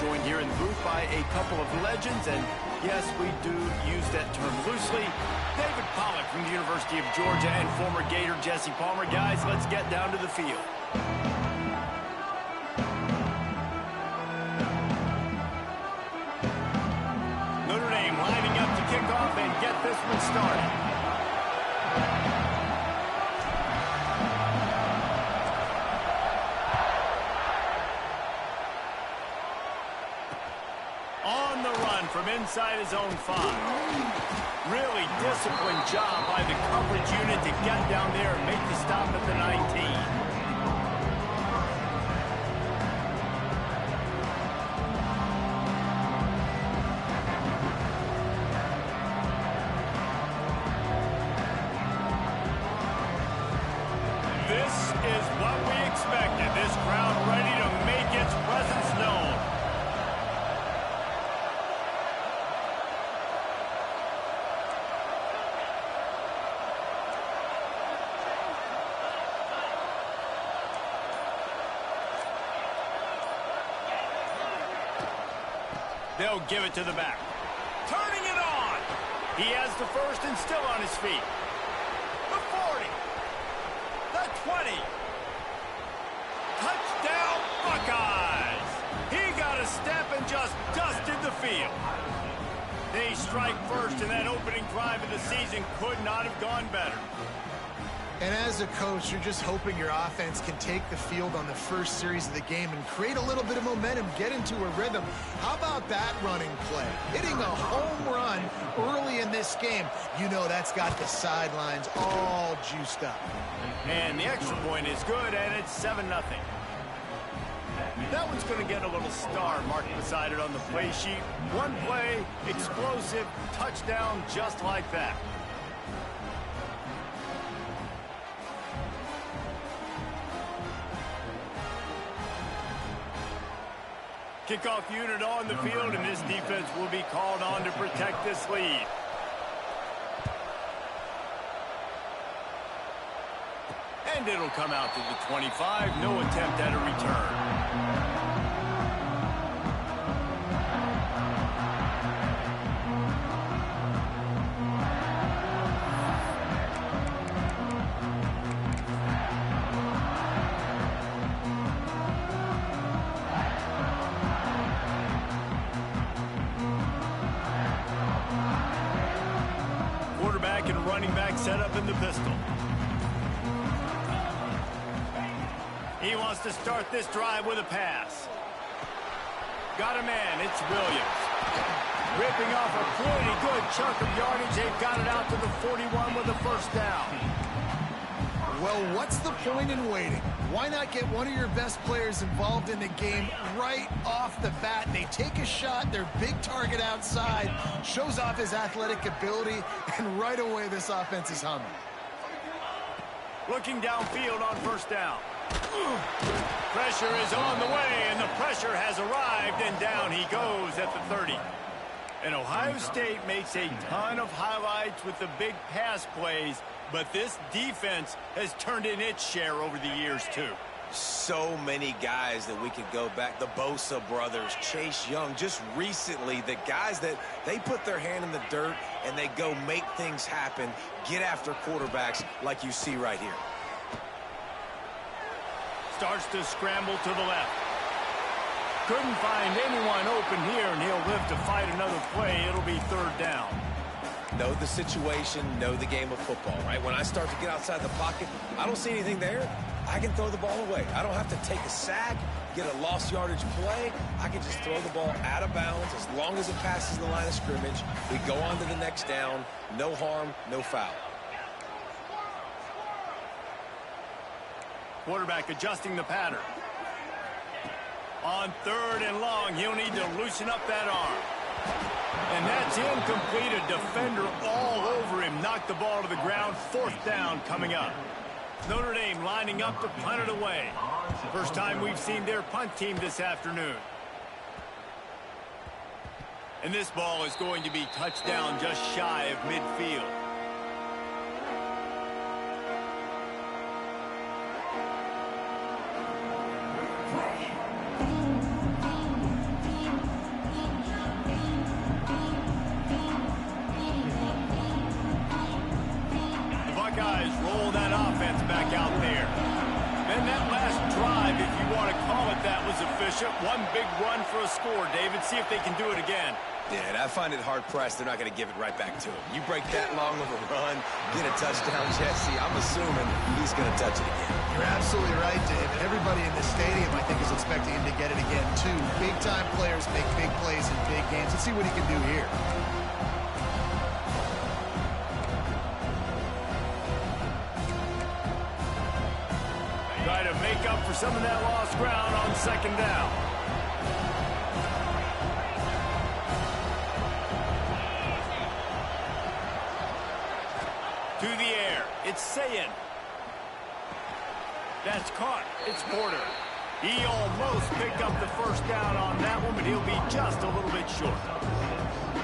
joined here in the booth by a couple of legends, and yes, we do use that term loosely. David Pollack from the University of Georgia and former Gator Jesse Palmer. Guys, let's get down to the field. Notre Dame lining up to kick off and get this one started. On the run from inside his own 5. Really disciplined job by the coverage unit to get down there and make the stop at the 19. This is what we expected. This crowd ready to make its presence known. They'll give it to the back. Turning it on. He has the first and still on his feet. The 40. The 20. Touchdown, Buckeyes. He got a step and just dusted the field. They strike first, and that opening drive of the season could not have gone better. And as a coach, you're just hoping your offense can take the field on the first series of the game and create a little bit of momentum, get into a rhythm. How about that running play? Hitting a home run early in this game. You know that's got the sidelines all juiced up. And the extra point is good, and it's 7-0. That one's going to get a little star marked beside it on the play sheet. One play, explosive, touchdown just like that. Kickoff unit on the field, and this defense will be called on to protect this lead. And it'll come out to the 25. No attempt at a return. Quarterback and running back set up in the pistol. He wants to start this drive with a pass. Got a man, it's Williams. Ripping off a pretty good chunk of yardage. They've got it out to the 41 with a first down. Well, what's the point in waiting? Why not get one of your best players involved in the game right off the bat? They take a shot, their big target outside, shows off his athletic ability, and right away this offense is humming. Looking downfield on first down. Pressure is on the way, and the pressure has arrived, and down he goes at the 30. And Ohio State makes a ton of highlights with the big pass plays, but this defense has turned in its share over the years, too. So many guys that we could go back. The Bosa brothers, Chase Young, just recently, the guys that they put their hand in the dirt and they go make things happen, get after quarterbacks like you see right here. Starts to scramble to the left. Couldn't find anyone open here, and he'll live to fight another play. It'll be third down. Know the situation, know the game of football, right? When I start to get outside the pocket, I don't see anything there. I can throw the ball away. I don't have to take a sack, get a lost yardage play. I can just throw the ball out of bounds as long as it passes the line of scrimmage. We go on to the next down. No harm, no foul. Quarterback adjusting the pattern. On third and long, he'll need to loosen up that arm. And that's incomplete. A defender all over him. Knocked the ball to the ground. Fourth down coming up. Notre Dame lining up to punt it away. First time we've seen their punt team this afternoon. And this ball is going to be touchdown just shy of midfield. And that last drive, if you want to call it that, was efficient. One big run for a score, David. See if they can do it again. Yeah, and I find it hard-pressed. They're not going to give it right back to him. You break that long of a run, get a touchdown, Jesse, I'm assuming he's going to touch it again. You're absolutely right, David. Everybody in the stadium, I think, is expecting him to get it again, too. Big-time players make big plays in big games. Let's see what he can do here. Try to make up for some of that lost ground on second down. To the air. It's Sayin. That's caught. It's Porter. He almost picked up the first down on that one, but he'll be just a little bit short.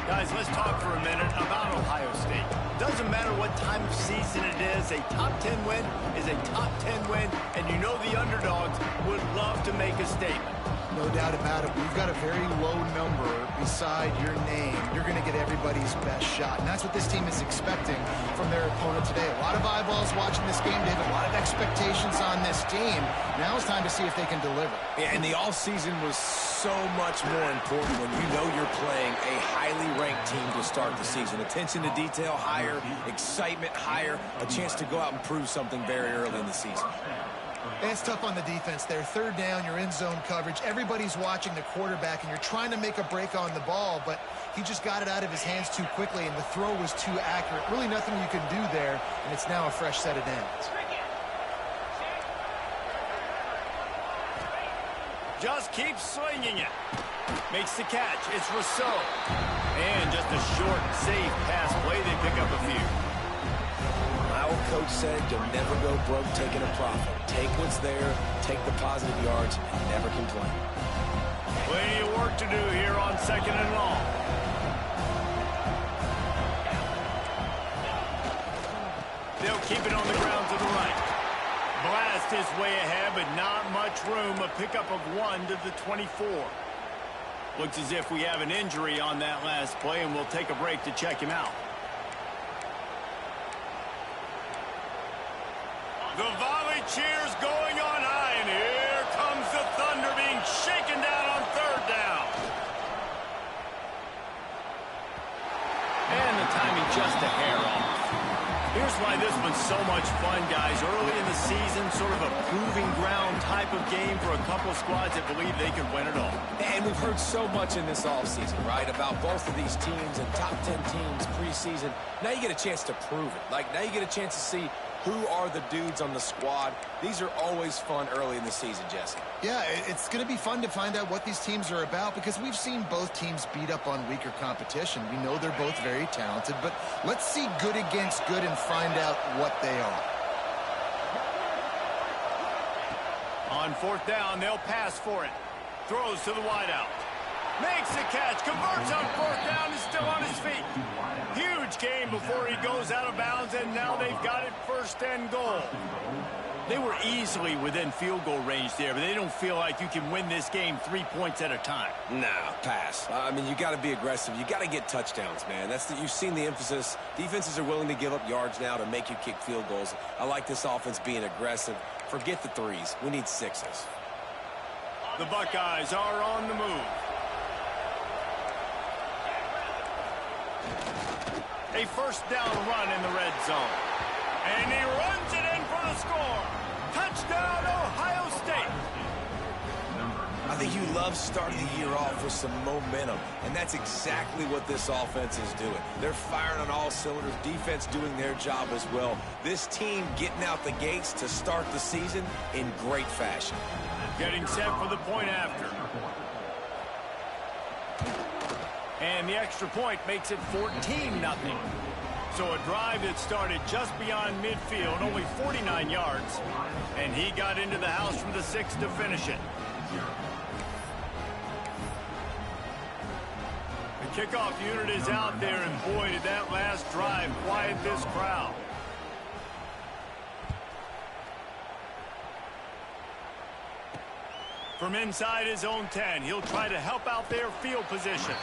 Guys, let's talk for a minute about Ohio State. Doesn't matter what time of season it is, a top 10 win is a top 10 win, and you know the underdogs would love to make a statement. No doubt about it. We've got a very low number beside your name. You're going to get everybody's best shot. And that's what this team is expecting from their opponent today. A lot of eyeballs watching this game, David. A lot of expectations on this team. Now it's time to see if they can deliver. Yeah, and the offseason was so much more important when you know you're playing a highly ranked team to start the season. Attention to detail higher, excitement higher, a chance to go out and prove something very early in the season. And it's tough on the defense there. Third down, you're in zone coverage. Everybody's watching the quarterback, and you're trying to make a break on the ball, but he just got it out of his hands too quickly, and the throw was too accurate. Really nothing you can do there, and it's now a fresh set of downs. Just keep slinging it. Makes the catch. It's Rousseau. And just a short, safe pass play. They pick up a few. My old coach said you'll never go broke taking a profit. Take what's there, take the positive yards, and never complain. Plenty of work to do here on second and long. They'll keep it on the ground to the right. Blast his way ahead, but not much room. A pickup of 1 to the 24. Looks as if we have an injury on that last play, and we'll take a break to check him out. The volley cheers going on high, and here comes the Thunder being shaken down on third down. And the timing just a hair off. Here's why this one's so much fun, guys. Early in the season, sort of a proving ground type of game for a couple of squads that believe they can win it all. And we've heard so much in this offseason, right, about both of these teams and top 10 teams preseason. Now you get a chance to prove it. Like, now you get a chance to see who are the dudes on the squad. These are always fun early in the season, Jesse. Yeah, it's going to be fun to find out what these teams are about because we've seen both teams beat up on weaker competition. We know they're both very talented, but let's see good against good and find out what they are. On fourth down, they'll pass for it. Throws to the wideout. Makes the catch, converts on fourth down, is still on his feet. Huge game before he goes out of bounds, and now they've got it first and goal. They were easily within field goal range there, but they don't feel like you can win this game 3 points at a time. No, pass. I mean, you got to be aggressive. You got to get touchdowns, man. You've seen the emphasis. Defenses are willing to give up yards now to make you kick field goals. I like this offense being aggressive. Forget the threes. We need sixes. The Buckeyes are on the move. A first down run in the red zone. And he runs it in for the score. Touchdown, Ohio State. I think you love starting the year off with some momentum, and that's exactly what this offense is doing. They're firing on all cylinders, defense doing their job as well. This team getting out the gates to start the season in great fashion. Getting set for the point after. And the extra point makes it 14-0. So a drive that started just beyond midfield, only 49 yards. And he got into the house from the 6 to finish it. The kickoff unit is out there, and boy, did that last drive quiet this crowd. From inside his own 10, he'll try to help out their field position.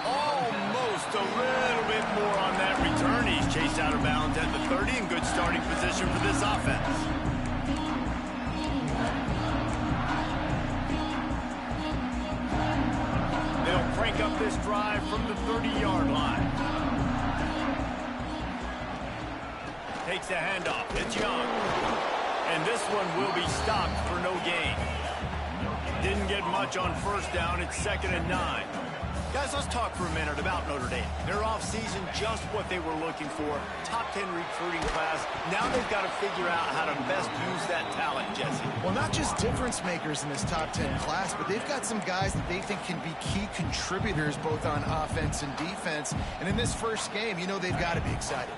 Almost a little bit more on that return. He's chased out of bounds at the 30 in good starting position for this offense. crank up this drive from the 30-yard line. Takes the handoff. It's Young. And this one will be stopped for no gain. Didn't get much on first down. It's 2nd and 9. Guys, let's talk for a minute about Notre Dame. Their offseason, just what they were looking for. Top 10 recruiting class. Now they've got to figure out how to best use that talent, Jesse. Well, not just difference makers in this top 10 class, but they've got some guys that they think can be key contributors both on offense and defense. And in this first game, you know they've got to be excited.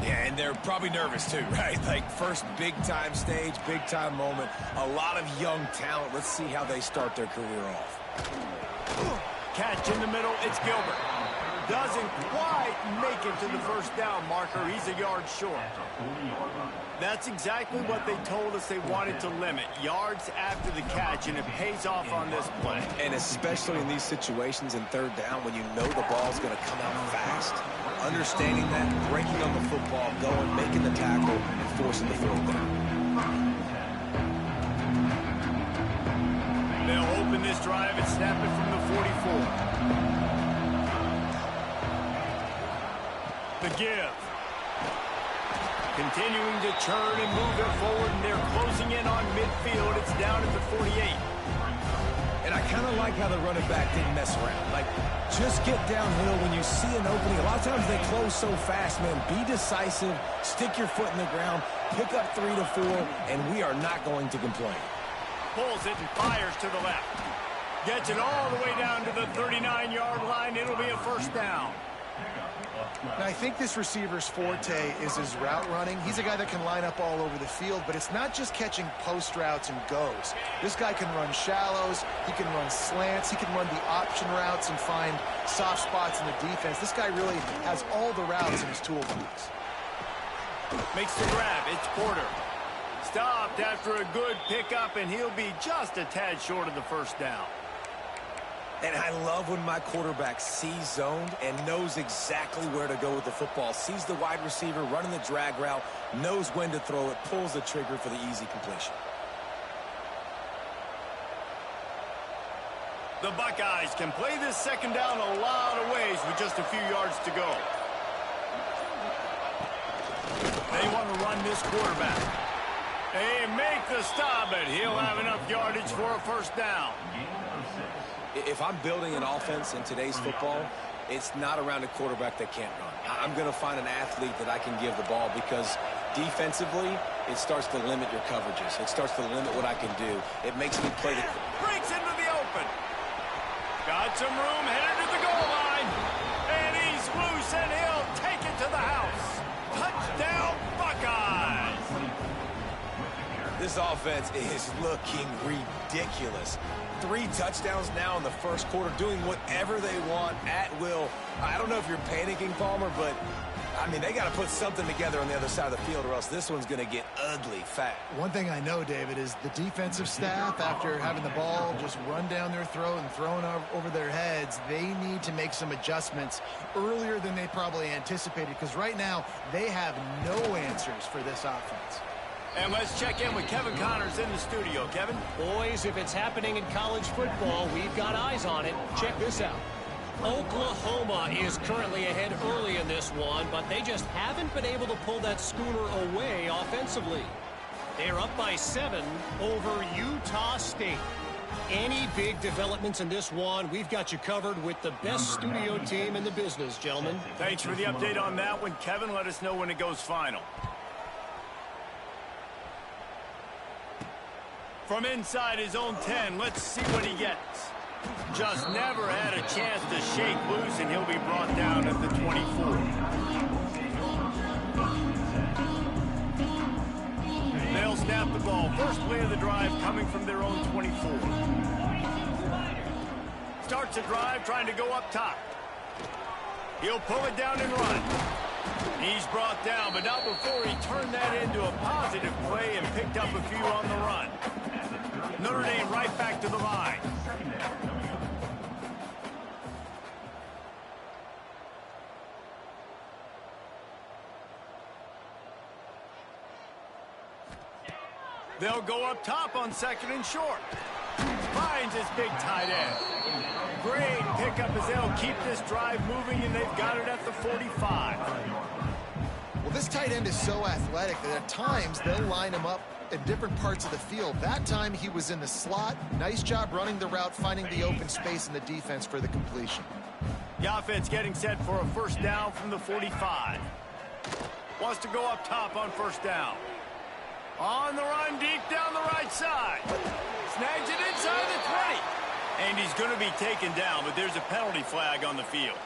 Yeah, and they're probably nervous too, right? Like first big-time stage, big-time moment. A lot of young talent. Let's see how they start their career off. Catch in the middle, it's Gilbert. Doesn't quite make it to the first down marker. He's a yard short. That's exactly what they told us they wanted to limit. Yards after the catch, and it pays off on this play. And especially in these situations in third down when you know the ball's going to come out fast. Understanding that, breaking on the football, going, making the tackle, and forcing the throw down. They'll open this drive and snap it from the 44. The give. Continuing to churn and move it forward, and they're closing in on midfield. It's down at the 48. And I kind of like how the running back didn't mess around. Like, just get downhill when you see an opening. A lot of times they close so fast, man. Be decisive, stick your foot in the ground, pick up 3 to 4, and we are not going to complain. Pulls it and fires to the left. Gets it all the way down to the 39-yard line. It'll be a first down. Now, I think this receiver's forte is his route running. He's a guy that can line up all over the field, but it's not just catching post routes and goes. This guy can run shallows, he can run slants, he can run the option routes and find soft spots in the defense. This guy really has all the routes in his toolbox. Makes the grab. It's Porter. Stopped after a good pickup, and he'll be just a tad short of the first down. And I love when my quarterback sees zoned and knows exactly where to go with the football. Sees the wide receiver running the drag route, knows when to throw it, pulls the trigger for the easy completion. The Buckeyes can play this second down a lot of ways with just a few yards to go. They want to run this quarterback. They make the stop, but he'll have enough yardage for a first down. If I'm building an offense in today's football, it's not around a quarterback that can't run. I'm going to find an athlete that I can give the ball because defensively, it starts to limit your coverages. It starts to limit what I can do. It makes me play the... Breaks into the open. Got some room, headed to the goal line. And he's loose, and he'll take it to the house. Touchdown, Buckeyes. This offense is looking ridiculous. 3 touchdowns now in the first quarter, doing whatever they want at will. I don't know if you're panicking, Palmer, but, I mean, they got to put something together on the other side of the field or else this one's going to get ugly fast. One thing I know, David, is the defensive staff, after having the ball just run down their throat and thrown over their heads, they need to make some adjustments earlier than they probably anticipated because right now they have no answers for this offense. And let's check in with Kevin Connors in the studio. Kevin? Boys, if it's happening in college football, we've got eyes on it. Check this out. Oklahoma is currently ahead early in this one, but they just haven't been able to pull that schooner away offensively. They're up by 7 over Utah State. Any big developments in this one, we've got you covered with the best studio team in the business, gentlemen. Thanks for the update on that one, Kevin. Let us know when it goes final. From inside his own 10, let's see what he gets. Just never had a chance to shake loose, and he'll be brought down at the 24. They'll snap the ball. First play of the drive coming from their own 24. Starts the drive trying to go up top. He'll pull it down and run. He's brought down, but not before he turned that into a positive play and picked up a few on the run. Notre Dame right back to the line. They'll go up top on 2nd and short. Finds his big tight end. great pickup as they'll keep this drive moving, and they've got it at the 45. Well, this tight end is so athletic that at times they'll line him up in different parts of the field. That time he was in the slot. Nice job running the route, finding the open space in the defense for the completion. The offense getting set for a first down from the 45. Wants to go up top on first down. On the run, deep down the right side. Snags it inside the 20. And he's going to be taken down, but there's a penalty flag on the field.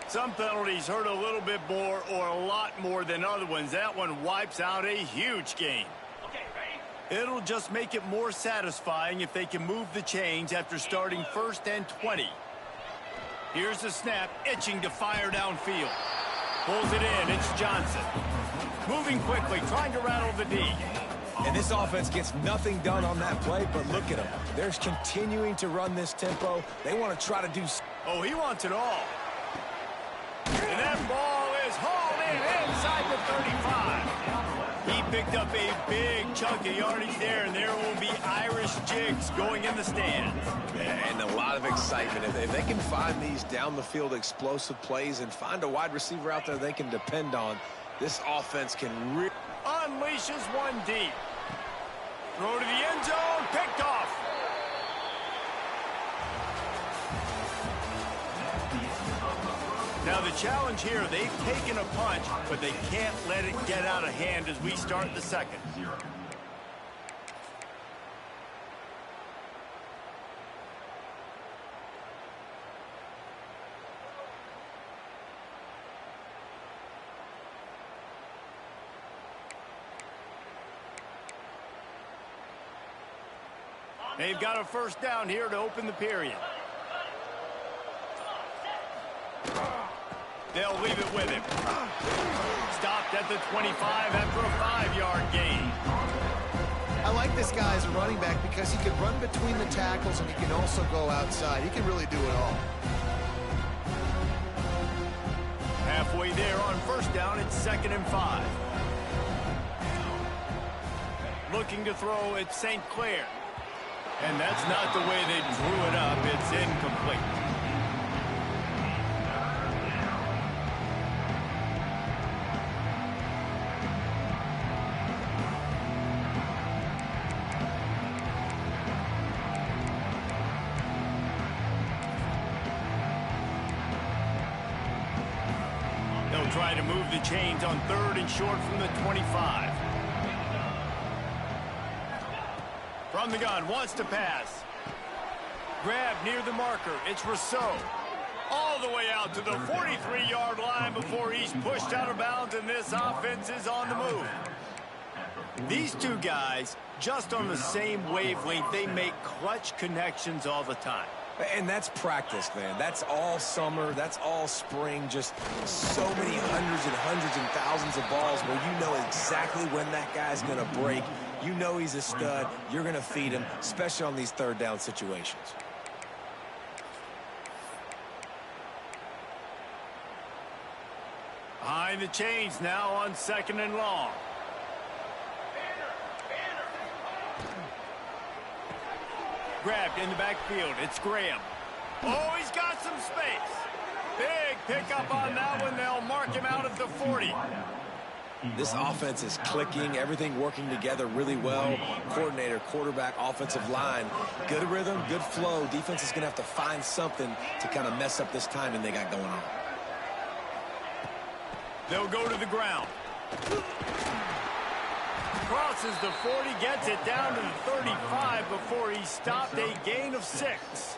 Some penalties hurt a little bit more or a lot more than other ones. That one wipes out a huge game. Okay, ready? It'll just make it more satisfying if they can move the chains after starting first and 20. Here's the snap, itching to fire downfield. Pulls it in, it's Johnson. Moving quickly, trying to rattle the D. And this offense gets nothing done on that play, but look at them. They're continuing to run this tempo. They want to try to do... Oh, he wants it all. And that ball is hauled in inside the 35. He picked up a big chunk of yardage there, and there will be Irish jigs going in the stands. Yeah, and a lot of excitement. If they can find these down-the-field explosive plays and find a wide receiver out there they can depend on, this offense can really... Unleashes one deep. Throw to the end zone, picked off. Now the challenge here, they've taken a punch, but they can't let it get out of hand as we start the second. They've got a first down here to open the period. They'll leave it with him. Stopped at the 25 after a 5-yard gain. I like this guy as a running back because he can run between the tackles and he can also go outside. He can really do it all. Halfway there on first down, it's 2nd and 5. Looking to throw at St. Clair. And that's not the way they drew it up. It's incomplete. They'll try to move the chains on 3rd and short from the 25. From the gun, wants to pass. Grab near the marker. It's Rousseau. All the way out to the 43-yard line before he's pushed out of bounds, and this offense is on the move. These two guys, just on the same wavelength, they make clutch connections all the time. And that's practice, man. That's all summer. That's all spring. Just so many hundreds and thousands of balls where you know exactly when that guy's going to break. You know he's a stud. You're going to feed him, especially on these 3rd down situations. Behind the chains now on 2nd and long. Grabbed in the backfield. It's Graham. Oh, he's got some space. Big pickup on that one. They'll mark him out at the 40. This offense is clicking, everything working together really well. Coordinator, quarterback, offensive line. Good rhythm, good flow. Defense is going to have to find something to kind of mess up this timing they got going on. They'll go to the ground. Crosses the 40, gets it down to the 35 before he stopped, a gain of 6.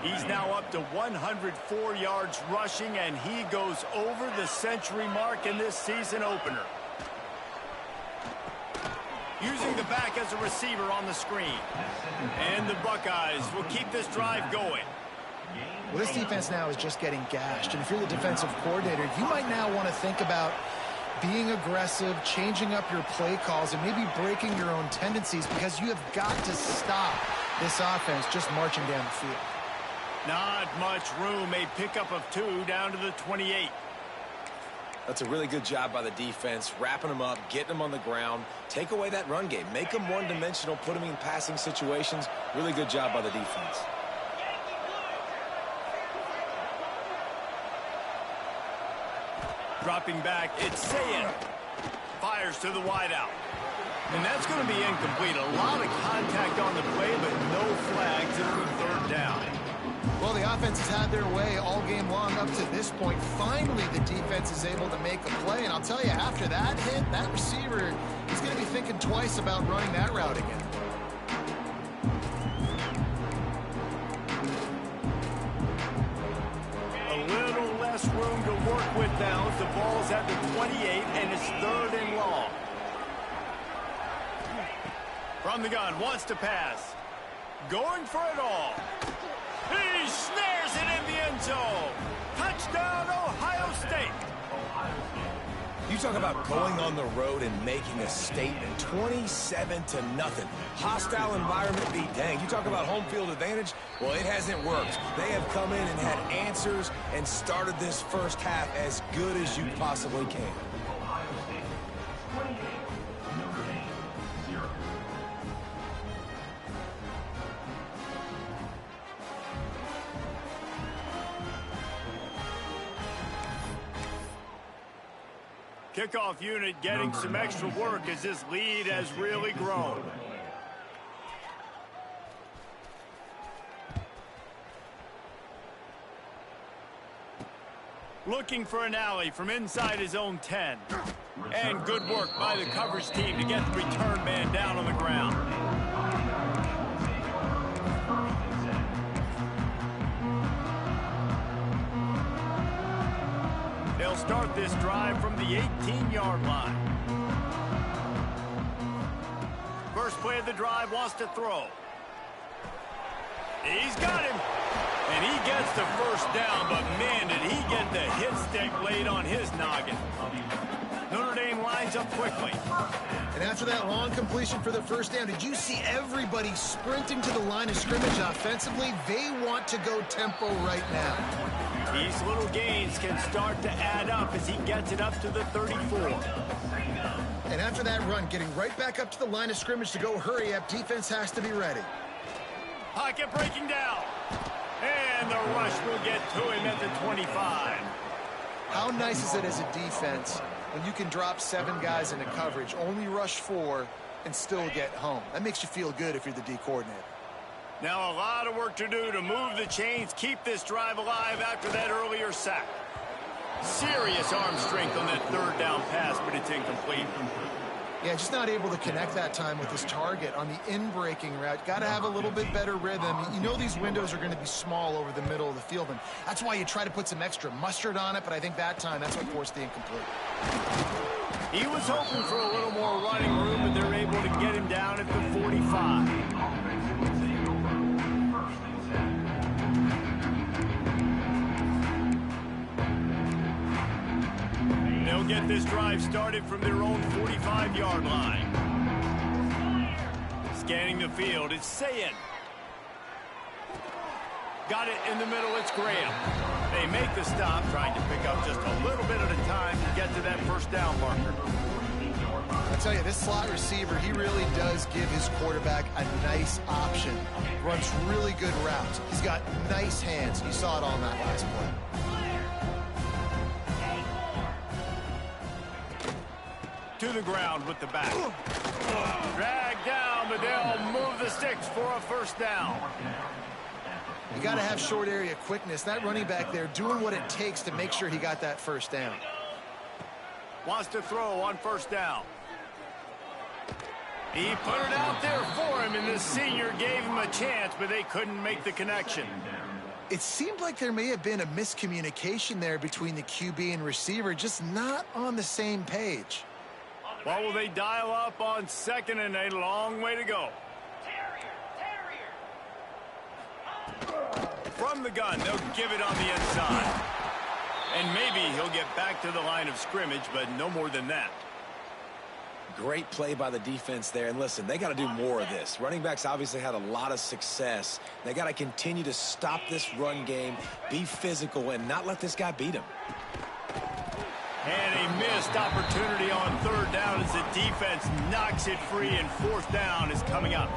He's now up to 104 yards rushing, and he goes over the century mark in this season opener. Using the back as a receiver on the screen. And the Buckeyes will keep this drive going. Well, this defense now is just getting gashed. And if you're the defensive coordinator, you might now want to think about being aggressive, changing up your play calls, and maybe breaking your own tendencies, because you have got to stop this offense just marching down the field. Not much room. A pickup of 2 down to the 28. That's a really good job by the defense, wrapping them up, getting them on the ground. Take away that run game. Make them one-dimensional, put them in passing situations. Really good job by the defense. Dropping back, it's Sayin. Fires to the wideout. And that's going to be incomplete. A lot of contact on the play, but no flags. It'll be third down. Well, the offense has had their way all game long up to this point. Finally, the defense is able to make a play. And I'll tell you, after that hit, that receiver is going to be thinking twice about running that route again. Room to work with now as the ball's at the 28 and it's third and long. From the gun, wants to pass. Going for it all. He snares it in the end zone. Touchdown, Ohio State. You talk about going on the road and making a statement. 27-0. Hostile environment be dang. You talk about home field advantage. Well, it hasn't worked. They have come in and had answers and started this first half as good as you possibly can. Kickoff unit getting some extra work as this lead has really grown. Looking for an alley from inside his own 10. And good work by the coverage team to get the return man down on the ground. They'll start this drive from the 18-yard line. First play of the drive, wants to throw. He's got him. And he gets the first down, but man, did he get the hit stick laid on his noggin. Notre Dame lines up quickly. And after that long completion for the first down, did you see everybody sprinting to the line of scrimmage offensively? They want to go tempo right now. These little gains can start to add up as he gets it up to the 34. And after that run, getting right back up to the line of scrimmage to go hurry up, defense has to be ready. Pocket breaking down. And the rush will get to him at the 25. How nice is it as a defense when you can drop 7 guys into coverage, only rush 4, and still get home? That makes you feel good if you're the D coordinator. Now a lot of work to do to move the chains, keep this drive alive after that earlier sack. Serious arm strength on that third down pass, but it's incomplete. Yeah, just not able to connect that time with his target on the in-breaking route. Got to have a little bit better rhythm. You know these windows are going to be small over the middle of the field, and that's why you try to put some extra mustard on it, but I think that time that's what forced the incomplete. He was hoping for a little more running room, but they're able to get him down at the 45. They'll get this drive started from their own 45-yard line. Scanning the field, it's Sayin. Got it in the middle, it's Graham. They make the stop, trying to pick up just a little bit at a time to get to that first down marker. I tell you, this slot receiver, he really does give his quarterback a nice option. Runs really good routes. He's got nice hands. You saw it all in that last play. To the ground with the back. Dragged down, but they'll move the sticks for a first down. You got to have short area quickness. That running back there doing what it takes to make sure he got that first down. Wants to throw on first down. He put it out there for him, and the senior gave him a chance, but they couldn't make the connection. It seemed like there may have been a miscommunication there between the QB and receiver, just not on the same page. Well, will they dial up on second and a long way to go? From the gun, they'll give it on the inside. And maybe he'll get back to the line of scrimmage, but no more than that. Great play by the defense there. And listen, they got to do more of this. Running backs obviously had a lot of success. They got to continue to stop this run game, be physical, and not let this guy beat him. And a missed opportunity on third down as the defense knocks it free, and fourth down is coming up.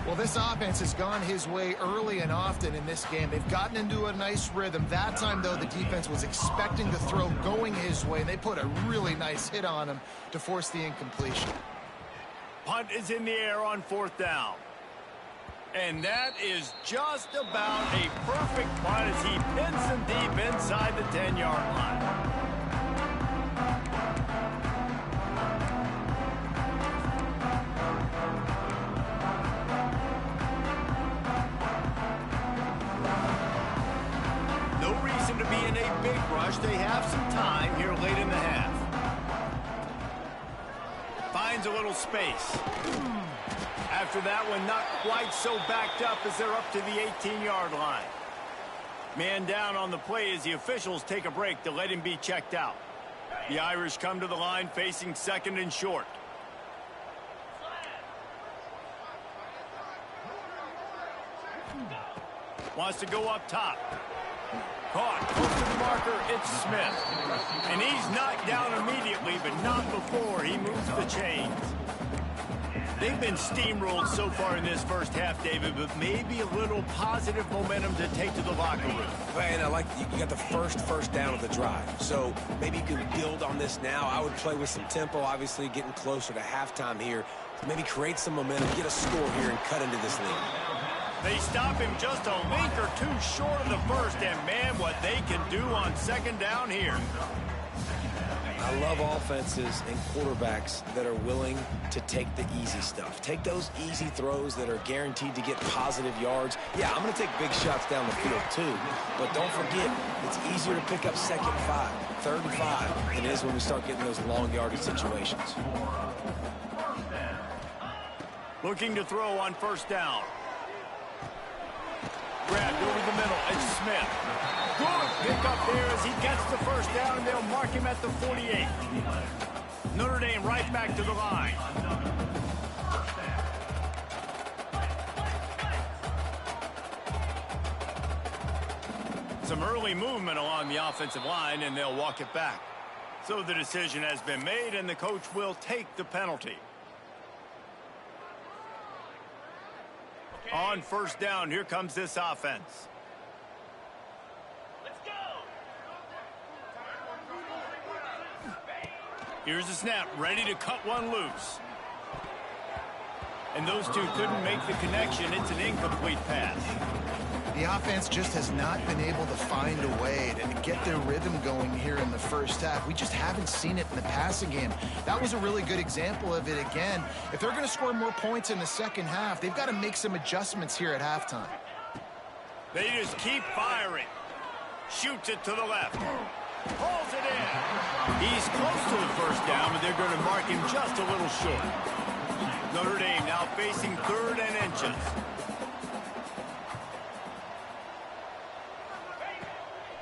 Well, this offense has gone his way early and often in this game. They've gotten into a nice rhythm. That time, though, the defense was expecting the throw going his way. They put a really nice hit on him to force the incompletion. Punt is in the air on 4th down. And that is just about a perfect punt as he pins them deep inside the 10-yard line. No reason to be in a big rush. They have some time here late in the half. Finds a little space. After that one, not quite so backed up as they're up to the 18-yard line. Man down on the play as the officials take a break to let him be checked out. The Irish come to the line facing 2nd and short. Wants to go up top. Caught. Close to the marker, it's Smith. And he's knocked down immediately, but not before he moves the chains. They've been steamrolled so far in this first half, David, but maybe a little positive momentum to take to the locker room. Man, I like you got the first down of the drive. So maybe you can build on this now. I would play with some tempo, obviously getting closer to halftime here. Maybe create some momentum, get a score here, and cut into this lead. They stop him just a link or two short of the first, and man, what they can do on 2nd down here. I love offenses and quarterbacks that are willing to take the easy stuff. Take those easy throws that are guaranteed to get positive yards. Yeah, I'm going to take big shots down the field too, but don't forget, it's easier to pick up 2nd and 5, 3rd and 5 than it is when we start getting those long yardage situations. Looking to throw on 1st down. Grabbed over the middle. It's Smith. Good pick up there as he gets the 1st down, and they'll mark him at the 48. Notre Dame right back to the line. Some early movement along the offensive line, and they'll walk it back. So the decision has been made, and the coach will take the penalty. On 1st down, here comes this offense. Let's go. Here's the snap, ready to cut one loose. And those two couldn't make the connection. It's an incomplete pass. The offense just has not been able to find a way to get their rhythm going here in the first half. We just haven't seen it in the passing game. That was a really good example of it again. If they're going to score more points in the second half, they've got to make some adjustments here at halftime. They just keep firing. Shoots it to the left. Pulls it in. He's close to the 1st down, but they're going to mark him just a little short. Notre Dame now facing 3rd and inches.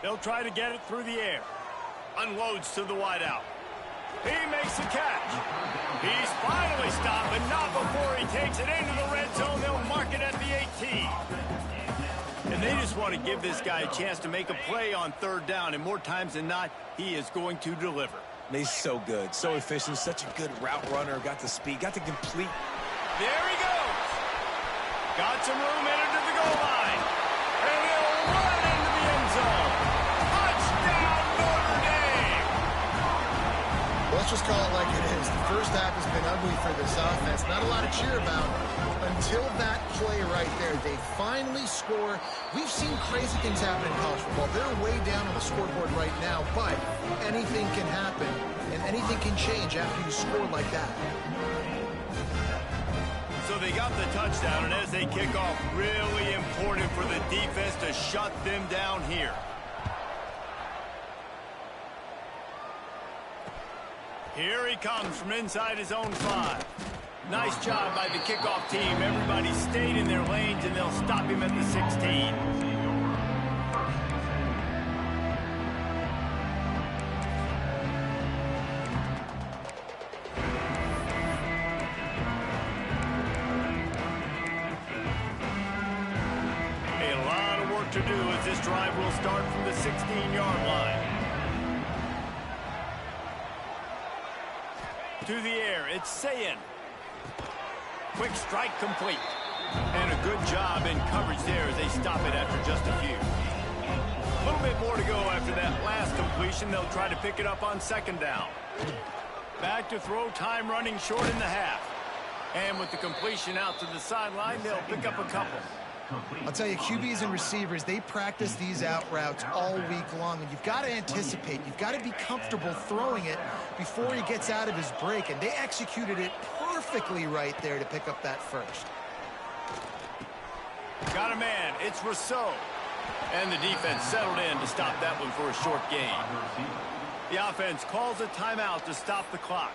They'll try to get it through the air. Unloads to the wideout. He makes the catch. He's finally stopped, but not before he takes it into the red zone. They'll mark it at the 18. And they just want to give this guy a chance to make a play on 3rd down, and more times than not, he is going to deliver. He's so good, so efficient, such a good route runner, got the speed, got the complete. There he goes. Got some room in into the goal line. And he'll run into the end zone. Touchdown, Notre Dame. Let's just call it like it is. The first half has been ugly for this offense. Not a lot to cheer about until that play right there. They finally score. We've seen crazy things happen in college football. They're way down on the scoreboard right now, but anything can happen, and anything can change after you score like that. So they got the touchdown, and as they kick off, really important for the defense to shut them down here. Here he comes from inside his own 5. Nice job by the kickoff team. Everybody stayed in their lanes, and they'll stop him at the 16. A lot of work to do as this drive will start from the 16-yard line. To the air, it's Sayin. Quick strike complete. And a good job in coverage there as they stop it after just a few. A little bit more to go after that last completion. They'll try to pick it up on second down. Back to throw, time running short in the half. And with the completion out to the sideline, they'll pick up a couple. I'll tell you, QBs and receivers, they practice these out routes all week long, and you've got to anticipate. You've got to be comfortable throwing it before he gets out of his break, and they executed it perfectly right there to pick up that first. Got a man. It's Rousseau. And the defense settled in to stop that one for a short gain. The offense calls a timeout to stop the clock.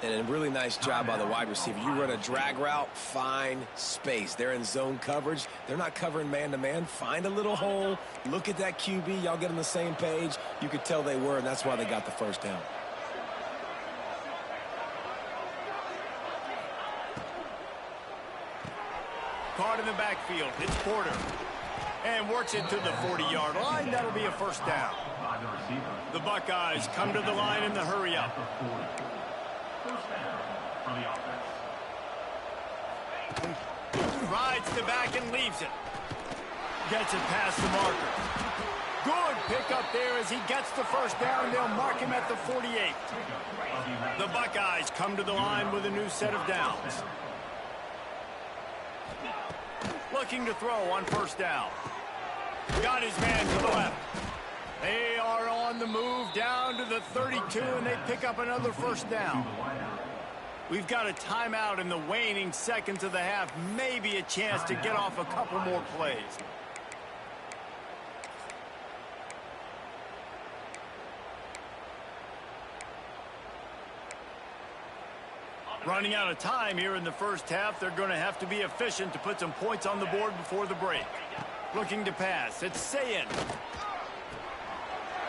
And a really nice job by the wide receiver. You run a drag route, find space. They're in zone coverage. They're not covering man-to-man. Find a little hole. Look at that QB. Y'all get on the same page. You could tell they were, and that's why they got the first down. Caught in the backfield. It's Porter. And works it to the 40-yard line. That'll be a first down. The Buckeyes come to the line in the hurry-up. Rides the back and leaves it. Gets it past the marker. Good pickup there as he gets the first down. They'll mark him at the 48. The Buckeyes come to the line with a new set of downs. Looking to throw on first down. Got his man to the left. They are on the move down to the 32, and they pick up another first down. We've got a timeout in the waning seconds of the half. Maybe a chance to get off a couple more plays. Running out of time here in the first half. They're going to have to be efficient to put some points on the board before the break. Looking to pass. It's Sayin.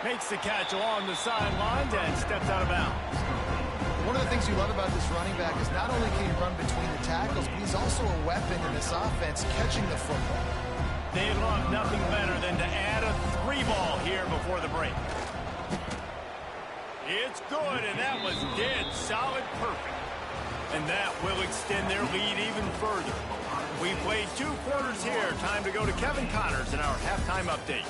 Makes the catch along the sidelines and steps out of bounds. One of the things you love about this running back is not only can he run between the tackles, but he's also a weapon in this offense catching the football. They love nothing better than to add a 3-ball here before the break. It's good, and that was dead solid perfect. And that will extend their lead even further. We played 2 quarters here. Time to go to Kevin Connors in our halftime update.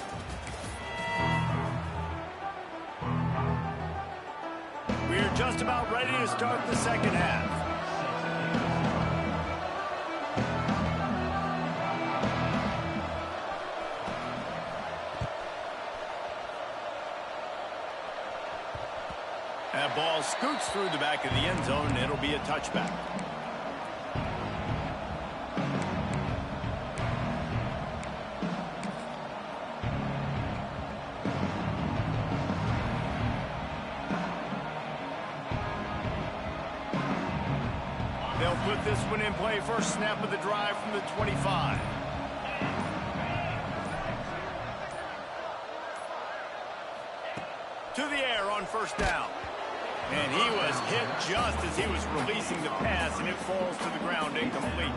We're just about ready to start the second half. That ball scoots through the back of the end zone, and it'll be a touchback. They'll put this one in play. First snap of the drive from the 25. To the air on first down. And he was hit just as he was releasing the pass, and it falls to the ground incomplete.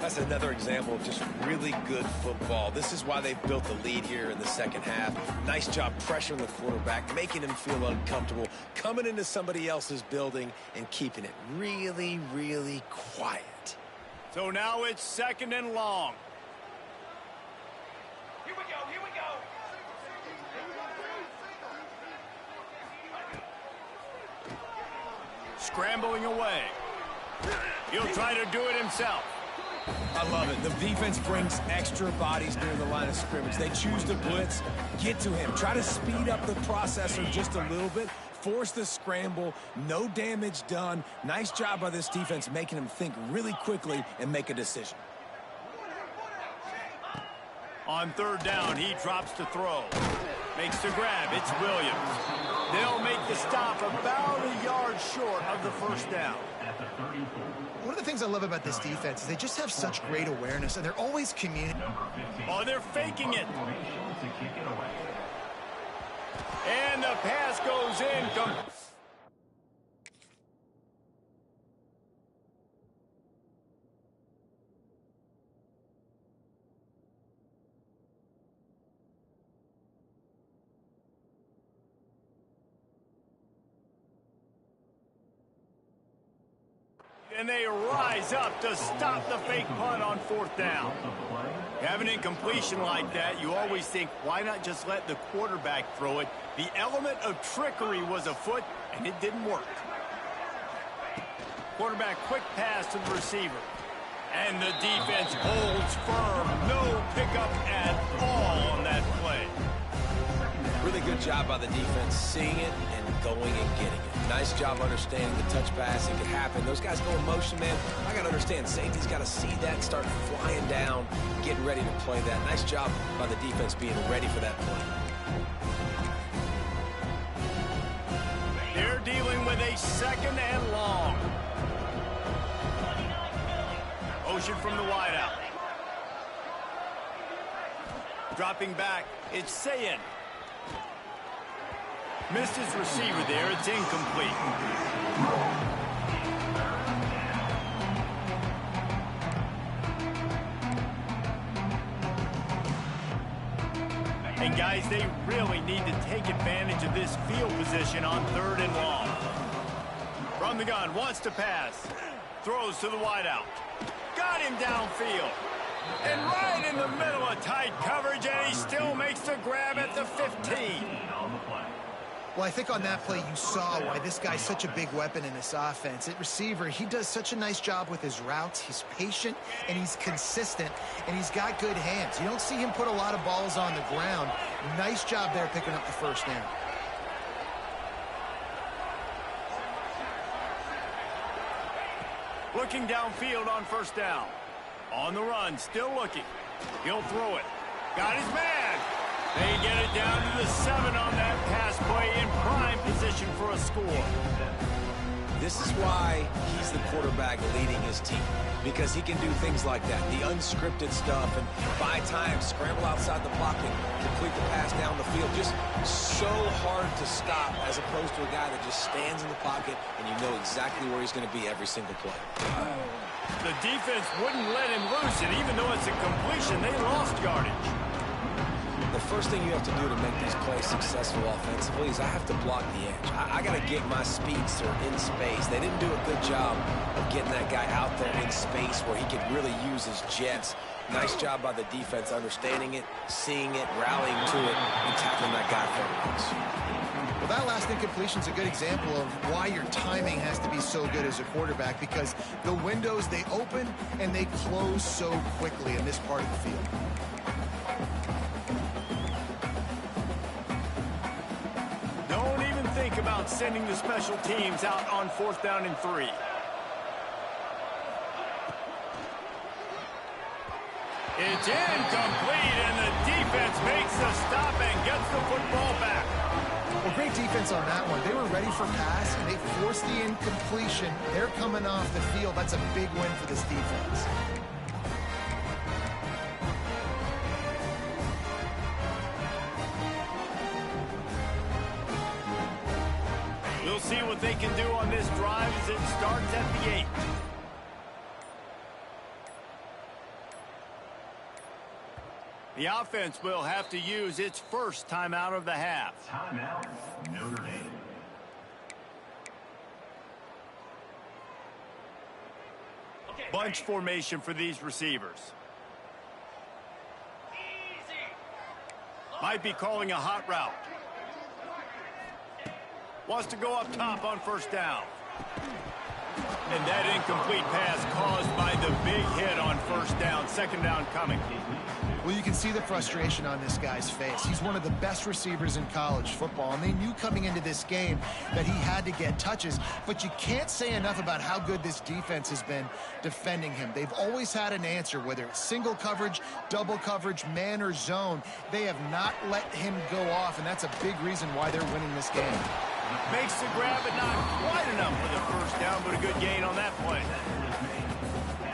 That's another example of just really good football. This is why they've built the lead here in the second half. Nice job pressuring the quarterback, making him feel uncomfortable, coming into somebody else's building and keeping it really, really quiet. So now it's second and long. Here we go, here we go. Scrambling away. He'll try to do it himself. I love it. The defense brings extra bodies near the line of scrimmage. They choose to blitz, get to him, try to speed up the processor just a little bit, force the scramble, no damage done. Nice job by this defense making him think really quickly and make a decision. On third down, he drops to throw. Makes the grab. It's Williams. They'll make the stop about a yard short of the first down. One of the things I love about this defense is they just have such great awareness, and they're always communicating. Oh, they're faking it. And the pass goes in. And they rise up to stop the fake punt on 4th down. Having an incompletion like that, you always think, why not just let the quarterback throw it? The element of trickery was afoot, and it didn't work. Quarterback quick pass to the receiver. And the defense holds firm. No pickup at all on that play. Really good job by the defense seeing it and going and getting it. Nice job understanding the touch pass. It could happen. Those guys go in motion, man. I got to understand, safety's got to see that, start flying down, getting ready to play that. Nice job by the defense being ready for that play. They're dealing with a 2nd and long. Motion from the wideout. Dropping back, it's Sayin. Missed his receiver there. It's incomplete. And guys, they really need to take advantage of this field position on 3rd and long. From the gun, wants to pass. Throws to the wideout. Got him downfield. And right in the middle of tight coverage, and he still makes the grab at the 15. Well, I think on that play you saw why this guy's such a big weapon in this offense. At receiver, he does such a nice job with his routes. He's patient, and he's consistent, and he's got good hands. You don't see him put a lot of balls on the ground. Nice job there picking up the 1st down. Looking downfield on 1st down. On the run, still looking. He'll throw it. Got his man. They get it down to the 7 on that pass play in prime position for a score. This is why he's the quarterback leading his team, because he can do things like that, the unscripted stuff, and buy time, scramble outside the pocket, complete the pass down the field. Just so hard to stop as opposed to a guy that just stands in the pocket and you know exactly where he's going to be every single play. The defense wouldn't let him loose, and even though it's a completion, they lost yardage. The first thing you have to do to make these plays successful offensively is I have to block the edge. I got to get my speedster in space. They didn't do a good job of getting that guy out there in space where he could really use his jets. Nice job by the defense understanding it, seeing it, rallying to it, and tackling that guy for it. Well, that last incompletion is a good example of why your timing has to be so good as a quarterback, because the windows, they open and they close so quickly in this part of the field. Don't even think about sending the special teams out on 4th down and 3. It's incomplete, and the defense makes the stop and gets the football back. Well, great defense on that one. They were ready for pass, and they forced the incompletion. They're coming off the field. That's a big win for this defense. We'll see what they can do on this drive as it starts at the 8. The offense will have to use its first timeout of the half. Timeout, Notre Dame. Bunch formation for these receivers. Might be calling a hot route. Wants to go up top on 1st down. And that incomplete pass caused by the big hit on 1st down. 2nd down coming. Well, you can see the frustration on this guy's face. He's one of the best receivers in college football, and they knew coming into this game that he had to get touches, but you can't say enough about how good this defense has been defending him. They've always had an answer, whether it's single coverage, double coverage, man or zone. They have not let him go off, and that's a big reason why they're winning this game. Makes the grab, but not quite enough for the 1st down, but a good gain on that play.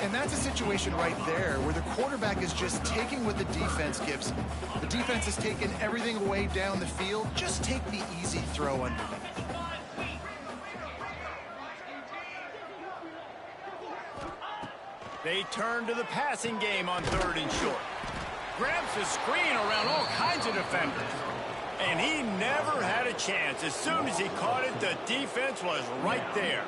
And that's a situation right there where the quarterback is just taking what the defense gives him. The defense is taking everything away down the field. Just take the easy throw underneath. They turn to the passing game on 3rd and short. Grabs the screen around all kinds of defenders. And he never had a chance. As soon as he caught it, the defense was right there.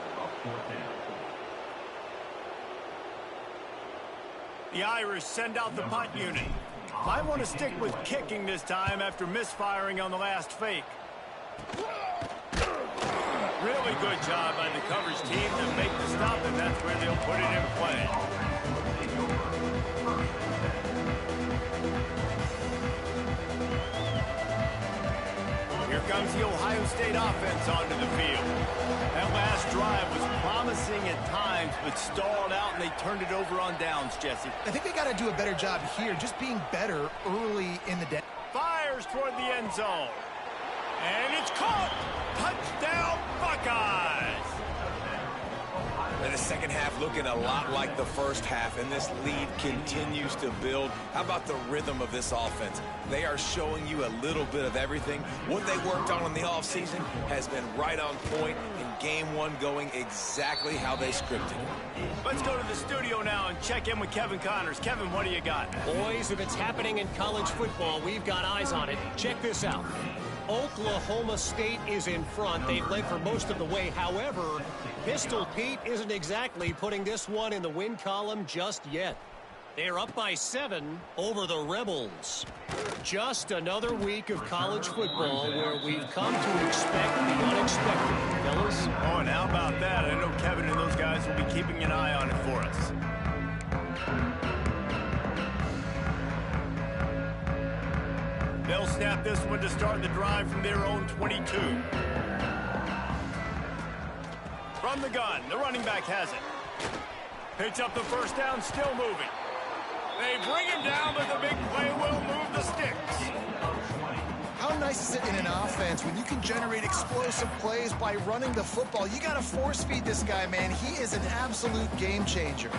The Irish send out the punt unit. Might want to stick with kicking this time after misfiring on the last fake. Really good job by the coverage team to make the stop, and that's where they'll put it in play. Here comes the Ohio State offense onto the field. That last drive was promising at times, but stalled out, and they turned it over on downs, Jesse. I think they got to do a better job here, just being better early in the day. Fires toward the end zone. And it's caught. Touchdown, Buckeyes. And the second half looking a lot like the first half, and this lead continues to build. How about the rhythm of this offense? They are showing you a little bit of everything. What they worked on in the offseason has been right on point, in game one going exactly how they scripted it. Let's go to the studio now and check in with Kevin Connors. Kevin, what do you got? Boys, if it's happening in college football, we've got eyes on it. Check this out. Oklahoma State is in front. They've led for most of the way. However, Pistol Pete isn't exactly putting this one in the win column just yet. They're up by 7 over the Rebels. Just another week of college football where we've come to expect the unexpected, fellas. Oh, and how about that? I know Kevin and those guys will be keeping an eye on it for us. They'll snap this one to start the drive from their own 22. From the gun, the running back has it. Picks up the first down, still moving. They bring him down, but the big play will move the sticks. How nice is it in an offense when you can generate explosive plays by running the football? You got to force feed this guy, man. He is an absolute game changer.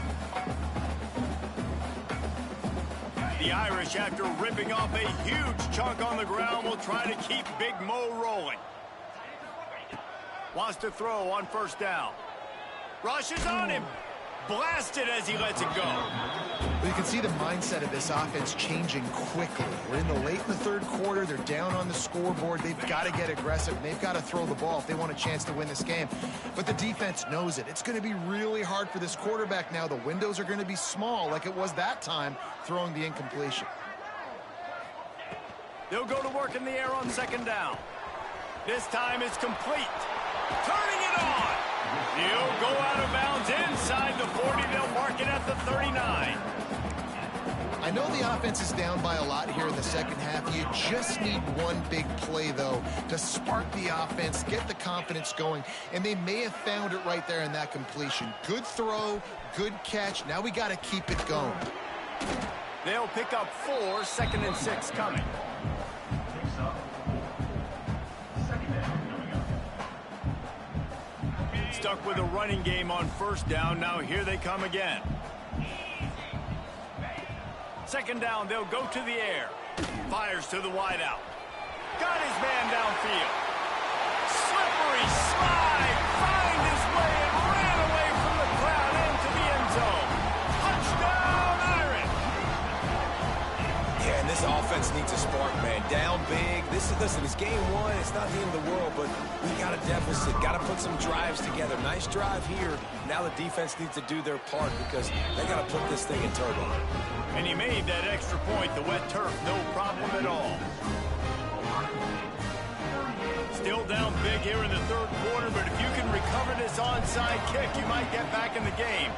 The Irish, after ripping off a huge chunk on the ground, will try to keep Big Mo rolling. Wants to throw on first down. Rushes on him. Blasted as he lets it go. Well, you can see the mindset of this offense changing quickly. We're in the late in the third quarter. They're down on the scoreboard. They've got to get aggressive. They've got to throw the ball if they want a chance to win this game. But the defense knows it. It's going to be really hard for this quarterback now. The windows are going to be small like it was that time throwing the incompletion. They'll go to work in the air on second down. This time it's complete. Turning it on. He'll go out of bounds inside the 40. They'll mark it at the 39. I know the offense is down by a lot here in the second half. You just need one big play, though, to spark the offense, get the confidence going, and they may have found it right there in that completion. Good throw, good catch. Now we got to keep it going. They'll pick up 4, 2nd and 6 coming. Stuck with a running game on first down. Now here they come again. Second down, they'll go to the air. Fires to the wideout. Got his man downfield. Slippery slide. Find his way and ran away from the crowd into the end zone. Touchdown, Irish. Yeah, and this offense needs a spark, man. Down big. Listen, it's game one. It's not the end of the world, but we got a deficit. Got to put some drives together. Nice drive here. Now the defense needs to do their part because they got to put this thing in turbo. And he made that extra point. The wet turf, no problem at all. Still down big here in the third quarter, but if you can recover this onside kick, you might get back in the game.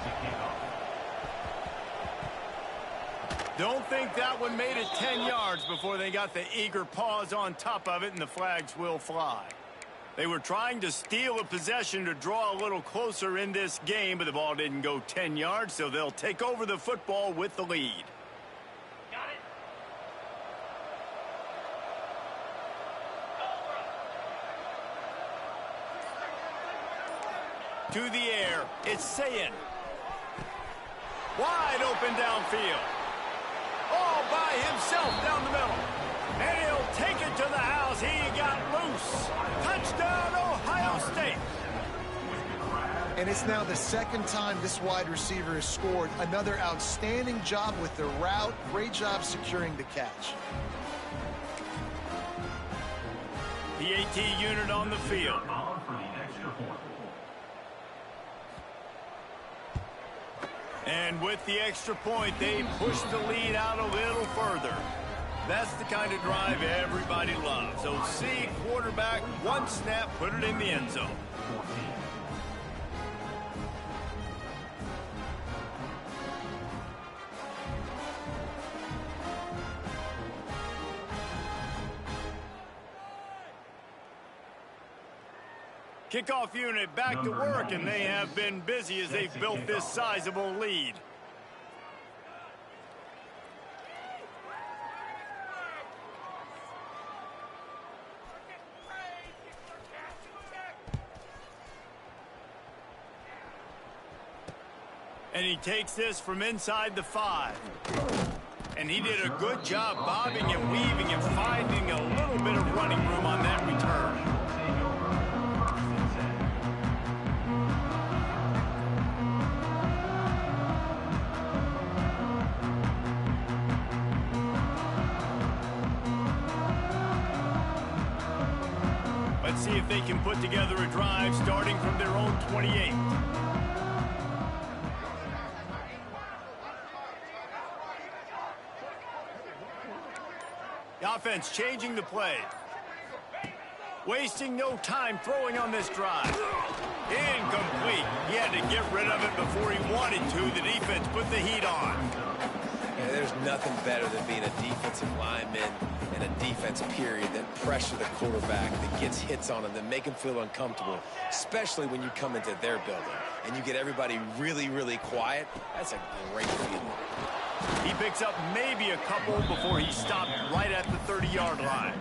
Don't think that one made it 10 yards before they got the eager paws on top of it, and the flags will fly. They were trying to steal a possession to draw a little closer in this game, but the ball didn't go 10 yards, so they'll take over the football with the lead. To the air, it's Sayin. Wide open downfield. All by himself down the middle. And he'll take it to the house. He got loose. Touchdown, Ohio State. And it's now the second time this wide receiver has scored. Another outstanding job with the route. Great job securing the catch. The AT unit on the field. And with the extra point, they push the lead out a little further. That's the kind of drive everybody loves. So see, quarterback, one snap, put it in the end zone. 14. Kickoff unit back to work, and they have been busy as they've built this sizable lead. And he takes this from inside the 5. And he did a good job bobbing and weaving and finding a little bit of running room on that return. Let's see if they can put together a drive starting from their own 28. The offense changing the play. Wasting no time throwing on this drive. Incomplete. He had to get rid of it before he wanted to. The defense put the heat on. Yeah, there's nothing better than being a defensive lineman and a defense period that pressure the quarterback, that gets hits on him, that make him feel uncomfortable, especially when you come into their building and you get everybody really, really quiet. That's a great feeling. He picks up maybe a couple before he stopped right at the 30-yard line.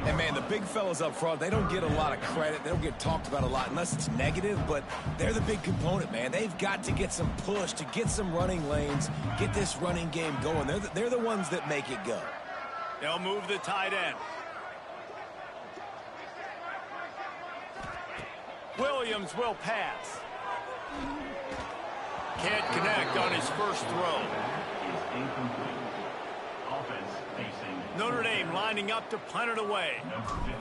And, man, the big fellas up front, they don't get a lot of credit. They don't get talked about a lot unless it's negative, but they're the big component, man. They've got to get some push, to get some running lanes, get this running game going. They're the ones that make it go. They'll move the tight end. Williams will pass. Can't connect on his first throw. Is incomplete. Offense facing Notre Dame lining up to punt it away.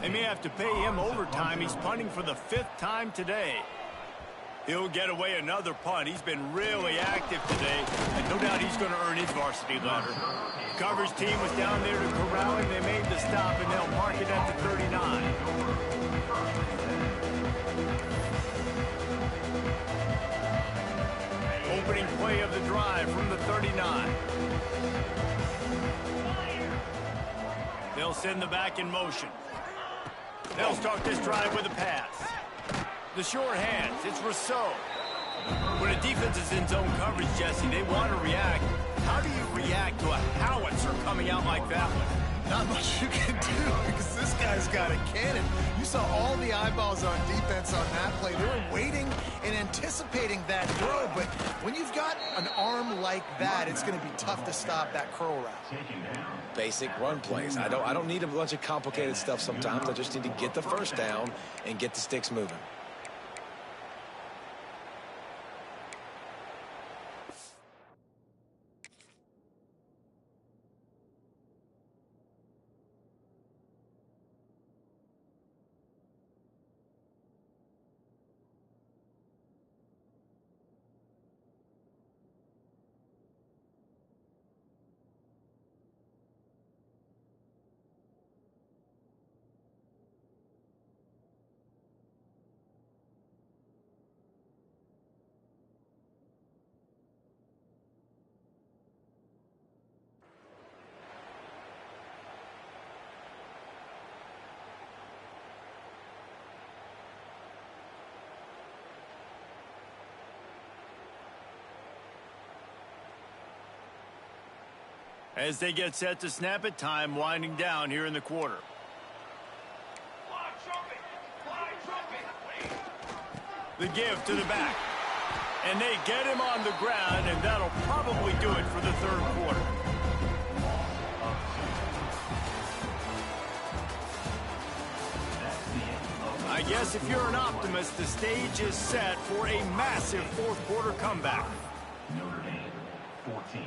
They may have to pay him overtime. He's punting for the 5th time today. He'll get away another punt. He's been really active today, and no doubt he's going to earn his varsity letter. Coverage team was down there to corral him. They made the stop, and they'll mark it at the 39. Opening play of the drive from the 39. They'll send the back in motion. They'll start this drive with a pass. The short hands, it's Rousseau. When a defense is in zone coverage, Jesse, they want to react. How do you react to a howitzer coming out like that one? Not much you can do because this guy's got a cannon. You saw all the eyeballs on defense on that play. They were waiting and anticipating that throw, but when you've got an arm like that, it's going to be tough to stop that curl route. Basic run plays. I don't need a bunch of complicated stuff sometimes. I just need to get the first down and get the sticks moving. As they get set to snap it, time winding down here in the quarter. The give to the back. And they get him on the ground, and that'll probably do it for the 3rd quarter. I guess if you're an optimist, the stage is set for a massive 4th quarter comeback. Notre Dame 14.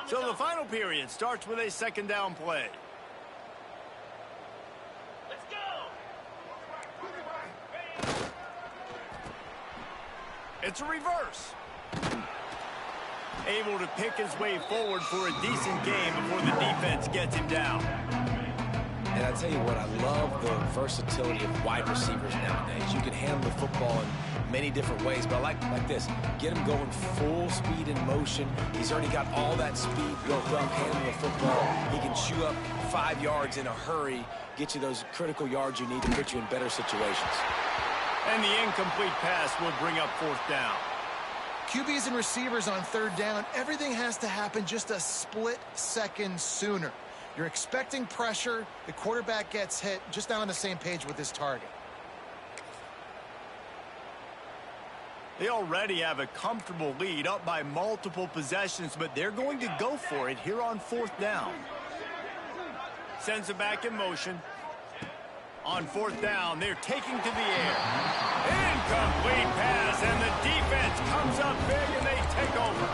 So the final period starts with a second down play. Let's go. It's a reverse. Able to pick his way forward for a decent game before the defense gets him down. And I tell you what, I love the versatility of wide receivers nowadays. You can handle the football in many different ways, but I like this. Get him going full speed in motion. He's already got all that speed built up, handling the football. He can chew up 5 yards in a hurry, get you those critical yards you need to put you in better situations. And the incomplete pass will bring up fourth down. QBs and receivers on third down, everything has to happen just a split second sooner. You're expecting pressure, the quarterback gets hit, just not on the same page with his target. They already have a comfortable lead, up by multiple possessions, but they're going to go for it here on fourth down. Sends it back in motion. On fourth down, they're taking to the air. Incomplete pass, and the defense comes up big, and they take over.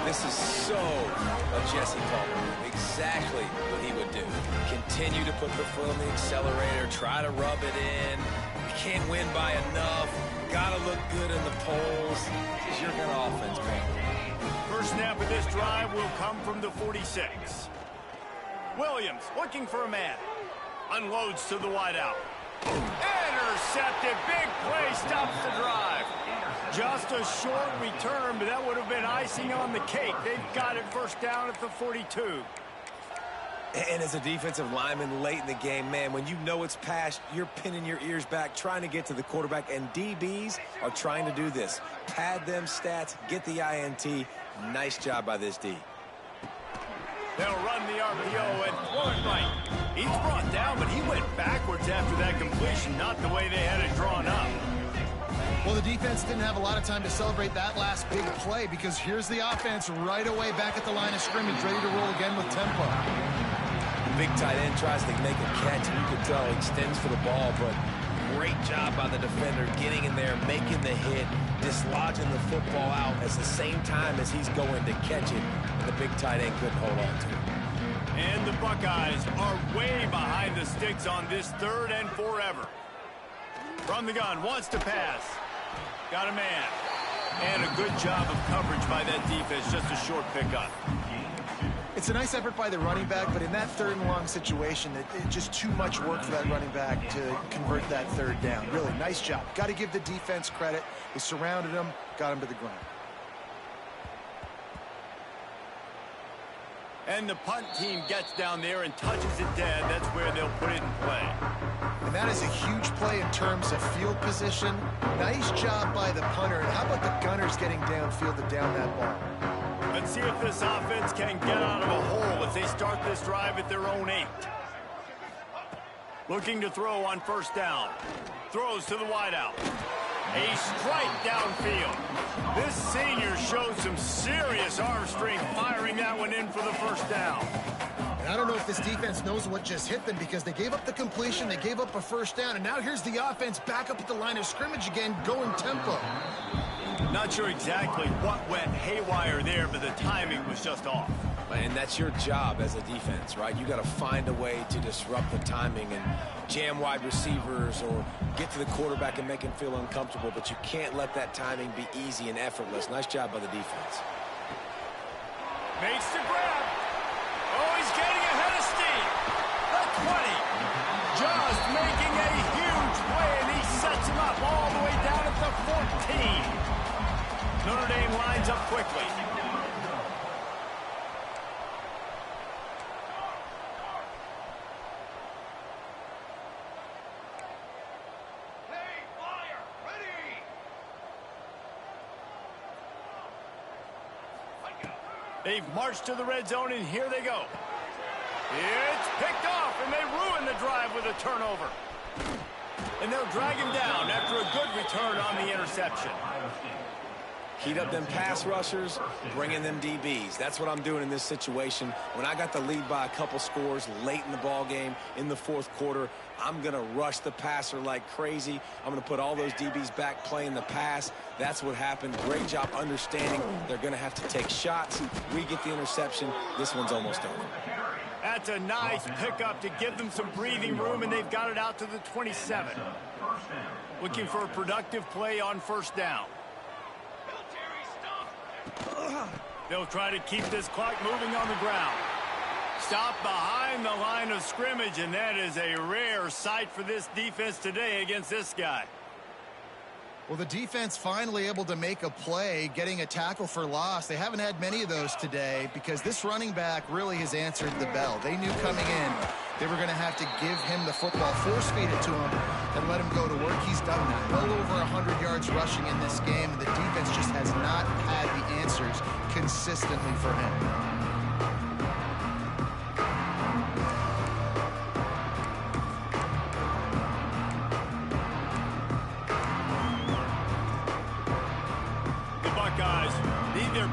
This is so a Jesse Palmer. Exactly what he would do. Continue to put the foot on the accelerator, try to rub it in. You can't win by enough. Got to look good in the polls. This is your kind of offense, man. First snap of this drive will come from the 46. Williams looking for a man. Unloads to the wideout. Intercepted. Big play stops the drive. Just a short return, but that would have been icing on the cake. They've got it first down at the 42. And as a defensive lineman late in the game, man, when you know it's past, you're pinning your ears back, trying to get to the quarterback, and DBs are trying to do this. Pad them stats, get the INT. Nice job by this D. They'll run the RPO and throw it right. He's brought down, but he went backwards after that completion, not the way they had it drawn up. Well, the defense didn't have a lot of time to celebrate that last big play because here's the offense right away back at the line of scrimmage, ready to roll again with tempo. Big tight end tries to make a catch, and you can tell he extends for the ball, but great job by the defender getting in there, making the hit, dislodging the football out at the same time as he's going to catch it, and the big tight end couldn't hold on to it. And the Buckeyes are way behind the sticks on this third and forever. From the gun, wants to pass. Got a man. And a good job of coverage by that defense, just a short pickup. It's a nice effort by the running back, but in that third and long situation, it's just too much work for that running back to convert that third down. Really, nice job. Got to give the defense credit. They surrounded him, got him to the ground. And the punt team gets down there and touches it dead. That's where they'll put it in play. And that is a huge play in terms of field position. Nice job by the punter. And how about the gunners getting downfield to down that ball? Let's see if this offense can get out of a hole as they start this drive at their own 8. Looking to throw on first down. Throws to the wideout. A strike downfield. This senior showed some serious arm strength firing that one in for the first down. And I don't know if this defense knows what just hit them because they gave up the completion, they gave up a first down, and now here's the offense back up at the line of scrimmage again, going tempo. Not sure exactly what went haywire there, but the timing was just off. And that's your job as a defense, right? You got to find a way to disrupt the timing and jam wide receivers or get to the quarterback and make him feel uncomfortable, but you can't let that timing be easy and effortless. Nice job by the defense. Makes the grab. Oh, he's getting ahead of steam. The 20. Just making a huge play, and he sets him up all the way down at the 14. Notre Dame lines up quickly. They've marched to the red zone, and here they go. It's picked off, and they ruin the drive with a turnover. And they'll drag him down after a good return on the interception. Heat up them pass rushers, bring in them DBs. That's what I'm doing in this situation. When I got the lead by a couple scores late in the ball game in the fourth quarter, I'm going to rush the passer like crazy. I'm going to put all those DBs back playing the pass. That's what happened. Great job understanding they're going to have to take shots. We get the interception. This one's almost over. That's a nice pickup to give them some breathing room, and they've got it out to the 27. Looking for a productive play on first down. They'll try to keep this clock moving on the ground. Stop behind the line of scrimmage, and that is a rare sight for this defense today against this guy. Well, the defense finally able to make a play, getting a tackle for loss. They haven't had many of those today because this running back really has answered the bell. They knew coming in they were going to have to give him the football, force feed it to him, and let him go to work. He's done that. Well over 100 yards rushing in this game. The defense just has not had the answers consistently for him.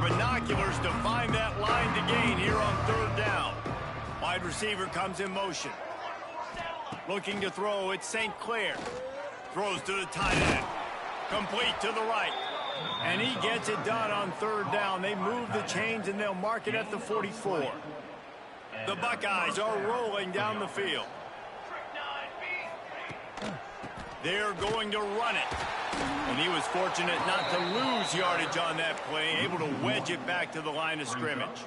Binoculars to find that line to gain here on third down. Wide receiver comes in motion. Looking to throw, it's St. Clair. Throws to the tight end. Complete to the right. And he gets it done on third down. They move the chains and they'll mark it at the 44. The Buckeyes are rolling down the field. They're going to run it. And he was fortunate not to lose yardage on that play, able to wedge it back to the line of scrimmage.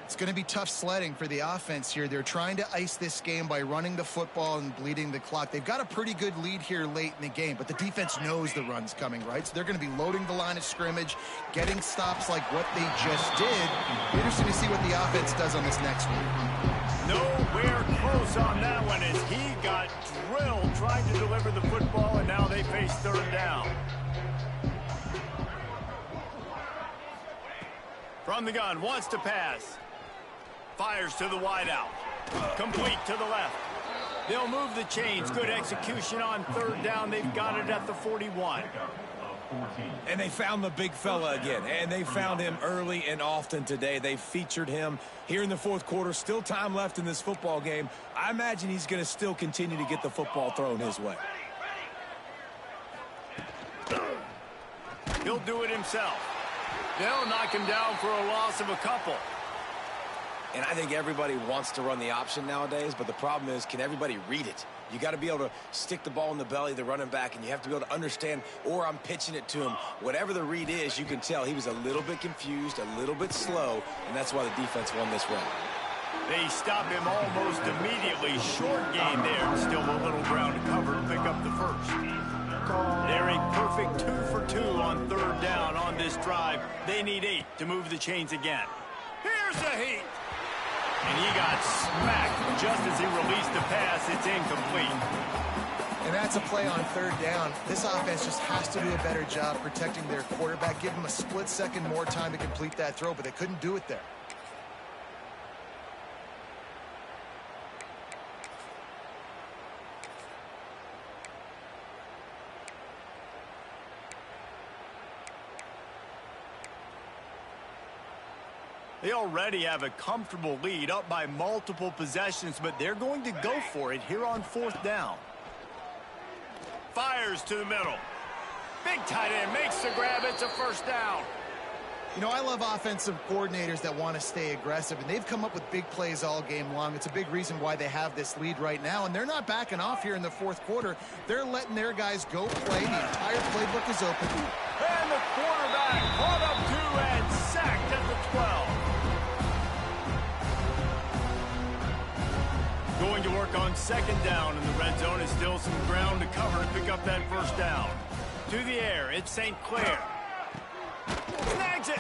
It's going to be tough sledding for the offense here. They're trying to ice this game by running the football and bleeding the clock. They've got a pretty good lead here late in the game, but the defense knows the run's coming, right? So they're going to be loading the line of scrimmage, getting stops like what they just did. Interesting to see what the offense does on this next one. Nowhere close on that one as he got drilled trying to deliver the football, and now they face third down. From the gun, wants to pass. Fires to the wideout. Complete to the left. They'll move the chains. Good execution on third down. They've got it at the 41. And they found the big fella again, and they found him early and often today. They featured him here in the fourth quarter. Still time left in this football game. I imagine he's going to still continue to get the football thrown his way. He'll do it himself. They'll knock him down for a loss of a couple. And I think everybody wants to run the option nowadays, but the problem is, can everybody read it? You got to be able to stick the ball in the belly of the running back, and you have to be able to understand, or I'm pitching it to him. Whatever the read is, you can tell he was a little bit confused, a little bit slow, and that's why the defense won this round. They stop him almost immediately. Short gain there. Still a little ground to cover to pick up the first. They're a perfect 2 for 2 on third down on this drive. They need 8 to move the chains again. Here's the heat. And he got smacked just as he released the pass. It's incomplete. And that's a play on third down. This offense just has to do a better job protecting their quarterback. Give him a split second more time to complete that throw, but they couldn't do it there. They already have a comfortable lead, up by multiple possessions, but they're going to go for it here on fourth down. Fires to the middle. Big tight end makes the grab. It's a first down. You know, I love offensive coordinators that want to stay aggressive, and they've come up with big plays all game long. It's a big reason why they have this lead right now, and they're not backing off here in the fourth quarter. They're letting their guys go play. The entire playbook is open. And the quarterback caught up to and sacked at the 12. Going to work on second down in the red zone. Is still some ground to cover to pick up that first down. To the air, it's St. Clair. Snags it.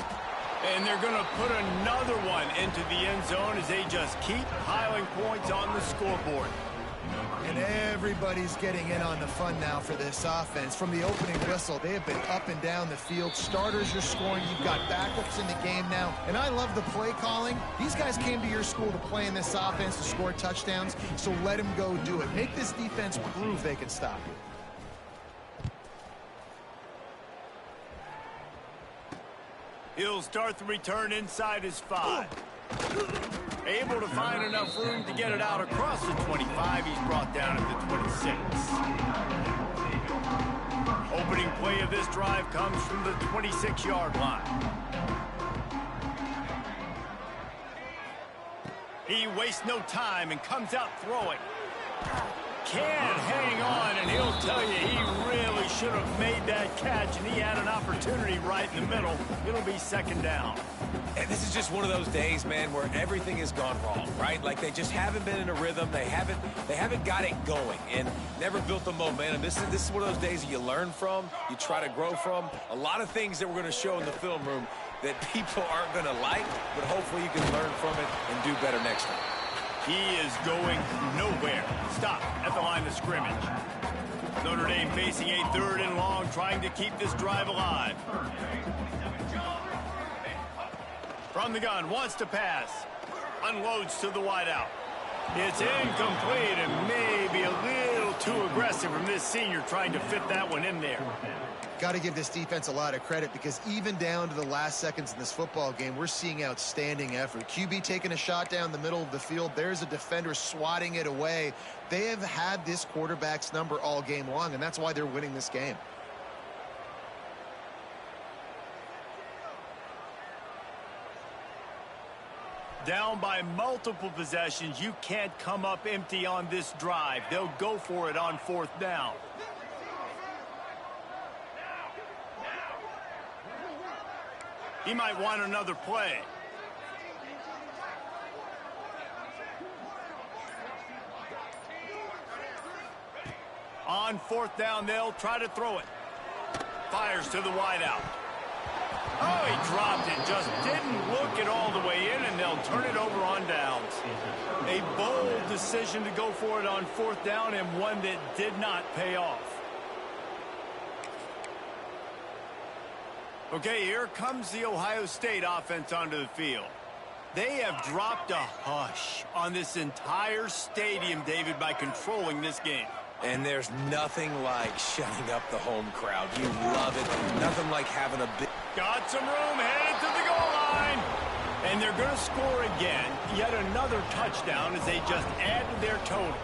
And they're going to put another one into the end zone as they just keep piling points on the scoreboard. And everybody's getting in on the fun now for this offense. From the opening whistle, they have been up and down the field. Starters are scoring. You've got backups in the game now. And I love the play calling. These guys came to your school to play in this offense to score touchdowns, so let them go do it. Make this defense prove they can stop you. He'll start the return inside his 5. Able to find enough room to get it out across the 25. He's brought down at the 26. Opening play of this drive comes from the 26-yard line. He wastes no time and comes out throwing. Can't hang on, and he'll tell you he really should have made that catch, and he had an opportunity right in the middle. It'll be second down. And this is just one of those days, man, where everything has gone wrong, right? Like they just haven't been in a rhythm. They haven't got it going and never built the momentum. This is one of those days that you learn from, you try to grow from. A lot of things that we're going to show in the film room that people aren't going to like, but hopefully you can learn from it and do better next time. He is going nowhere. Stop at the line of scrimmage. Notre Dame facing a 3rd and long, trying to keep this drive alive. From the gun, wants to pass. Unloads to the wideout. It's incomplete and maybe a little too aggressive from this senior trying to fit that one in there. Got to give this defense a lot of credit because even down to the last seconds in this football game, we're seeing outstanding effort. QB taking a shot down the middle of the field. There's a defender swatting it away. They have had this quarterback's number all game long, and that's why they're winning this game. Down by multiple possessions, you can't come up empty on this drive. They'll go for it on 4th down. He might want another play. On 4th down, they'll try to throw it. Fires to the wideout. Oh, he dropped it. Just didn't look it all the way in, and they'll turn it over on downs. A bold decision to go for it on 4th down, and one that did not pay off. Okay, here comes the Ohio State offense onto the field. They have dropped a hush on this entire stadium, David, by controlling this game. And there's nothing like shutting up the home crowd. You love it. Nothing like having a big... Got some room, headed to the goal line. And they're going to score again. Yet another touchdown as they just add to their total.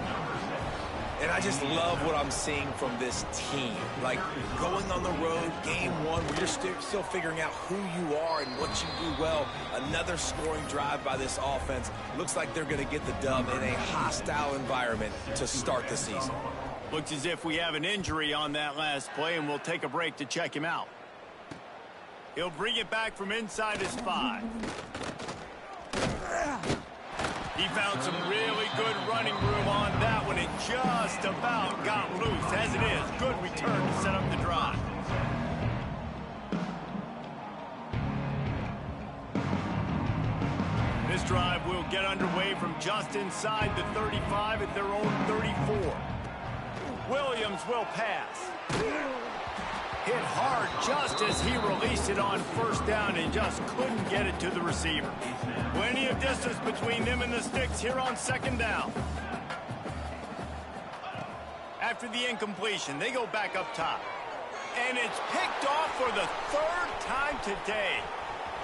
And I just love what I'm seeing from this team. Like, going on the road, game 1, where you're still figuring out who you are and what you do well. Another scoring drive by this offense. Looks like they're going to get the dub in a hostile environment to start the season. Looks as if we have an injury on that last play, and we'll take a break to check him out. He'll bring it back from inside his 5. He found some really good running room on that one and just about got loose. As it is, good return to set up the drive. This drive will get underway from just inside the 35 at their own 34. Williams will pass. Hit hard just as he released it on 1st down and just couldn't get it to the receiver. Plenty of distance between them and the sticks here on 2nd down. After the incompletion, they go back up top. And it's picked off for the 3rd time today.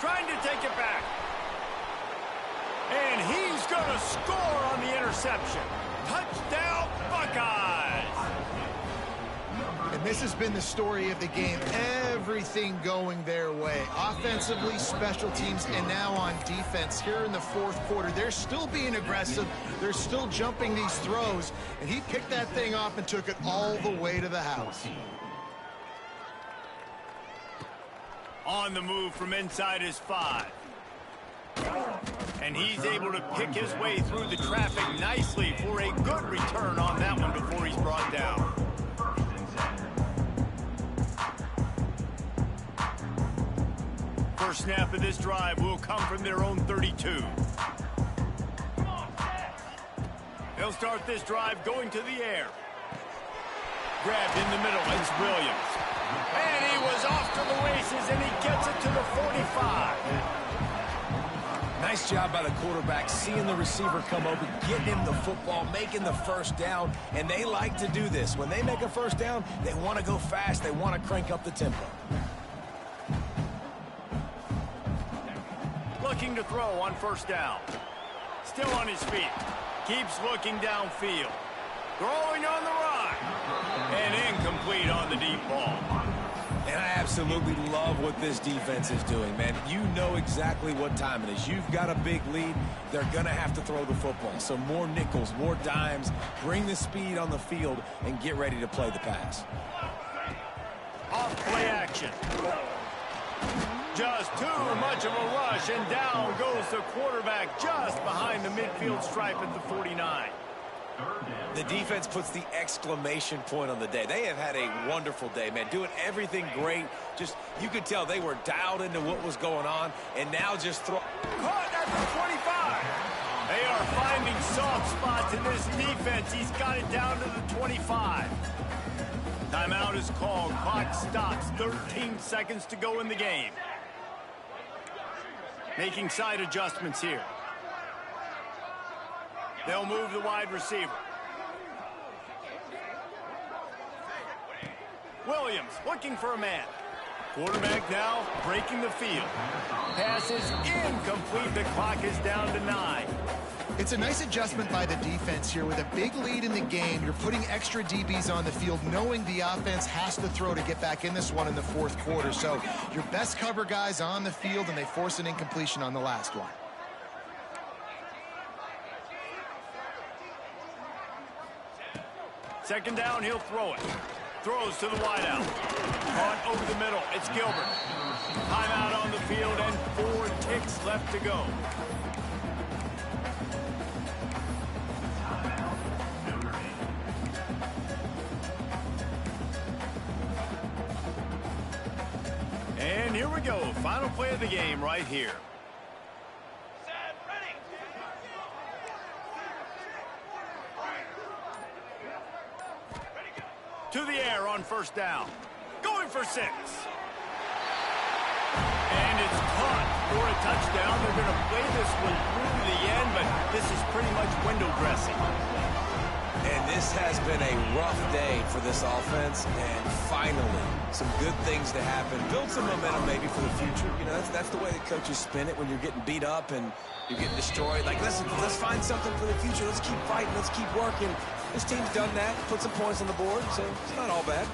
Trying to take it back. And he's going to score on the interception. Touchdown, Buckeyes! And this has been the story of the game. Everything going their way. Offensively, special teams, and now on defense here in the 4th quarter. They're still being aggressive. They're still jumping these throws. And he picked that thing off and took it all the way to the house. On the move from inside his 5. And he's able to pick his way through the traffic nicely for a good return on that one before he's brought down. First snap of this drive will come from their own 32. They'll start this drive going to the air. Grabbed in the middle, it's Williams. And he was off to the races, and he gets it to the 45. Nice job by the quarterback, seeing the receiver come open, getting him the football, making the 1st down, and they like to do this. When they make a 1st down, they want to go fast. They want to crank up the tempo. looking to throw on first down. Still on his feet. Keeps looking downfield. Throwing on the run. And incomplete on the deep ball. And I absolutely love what this defense is doing, man. You know exactly what time it is. You've got a big lead. They're going to have to throw the football. So more nickels, more dimes. Bring the speed on the field and get ready to play the pass. Off play action. Just too much of a rush, and down goes the quarterback just behind the midfield stripe at the 49. The defense puts the exclamation point on the day. They have had a wonderful day, man. Doing everything great. Just, you could tell they were dialed into what was going on, and now just throw. Caught at the 25. They are finding soft spots in this defense. He's got it down to the 25. Timeout is called. Clock stops. 13 seconds to go in the game. Making side adjustments here. They'll move the wide receiver. Williams looking for a man. Quarterback now breaking the field. Pass is incomplete. The clock is down to 9. It's a nice adjustment by the defense here. With a big lead in the game, you're putting extra DBs on the field, knowing the offense has to throw to get back in this one in the fourth quarter. So your best cover guys on the field, and they force an incompletion on the last one. Second down, he'll throw it. Throws to the wideout. Caught over the middle. It's Gilbert. Timeout on the field and 4 ticks left to go. And here we go. Final play of the game right here. To the air on first down. Going for 6. And it's caught for a touchdown. They're going to play this one through to the end, but this is pretty much window dressing. And this has been a rough day for this offense, and finally, some good things to happen. Build some momentum maybe for the future. You know, that's the way the coaches spin it when you're getting beat up and you're getting destroyed. Like, listen, let's find something for the future. Let's keep fighting. Let's keep working. This team's done that, put some points on the board, so it's not all bad.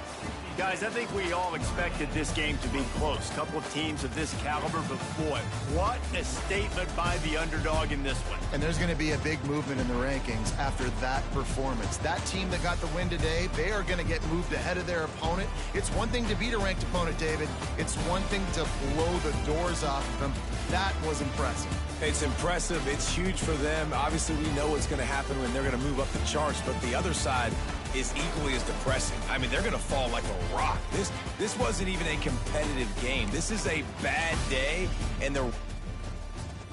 Guys, I think we all expected this game to be close. Couple of teams of this caliber, but boy, what a statement by the underdog in this one. And there's going to be a big movement in the rankings after that performance. That team that got the win today, they are going to get moved ahead of their opponent. It's one thing to beat a ranked opponent, David. It's one thing to blow the doors off of them. That was impressive. It's impressive. It's huge for them. Obviously, we know what's going to happen when they're going to move up the charts, but the other side is equally as depressing. I mean, they're going to fall like a rock. This wasn't even a competitive game. This is a bad day, and they're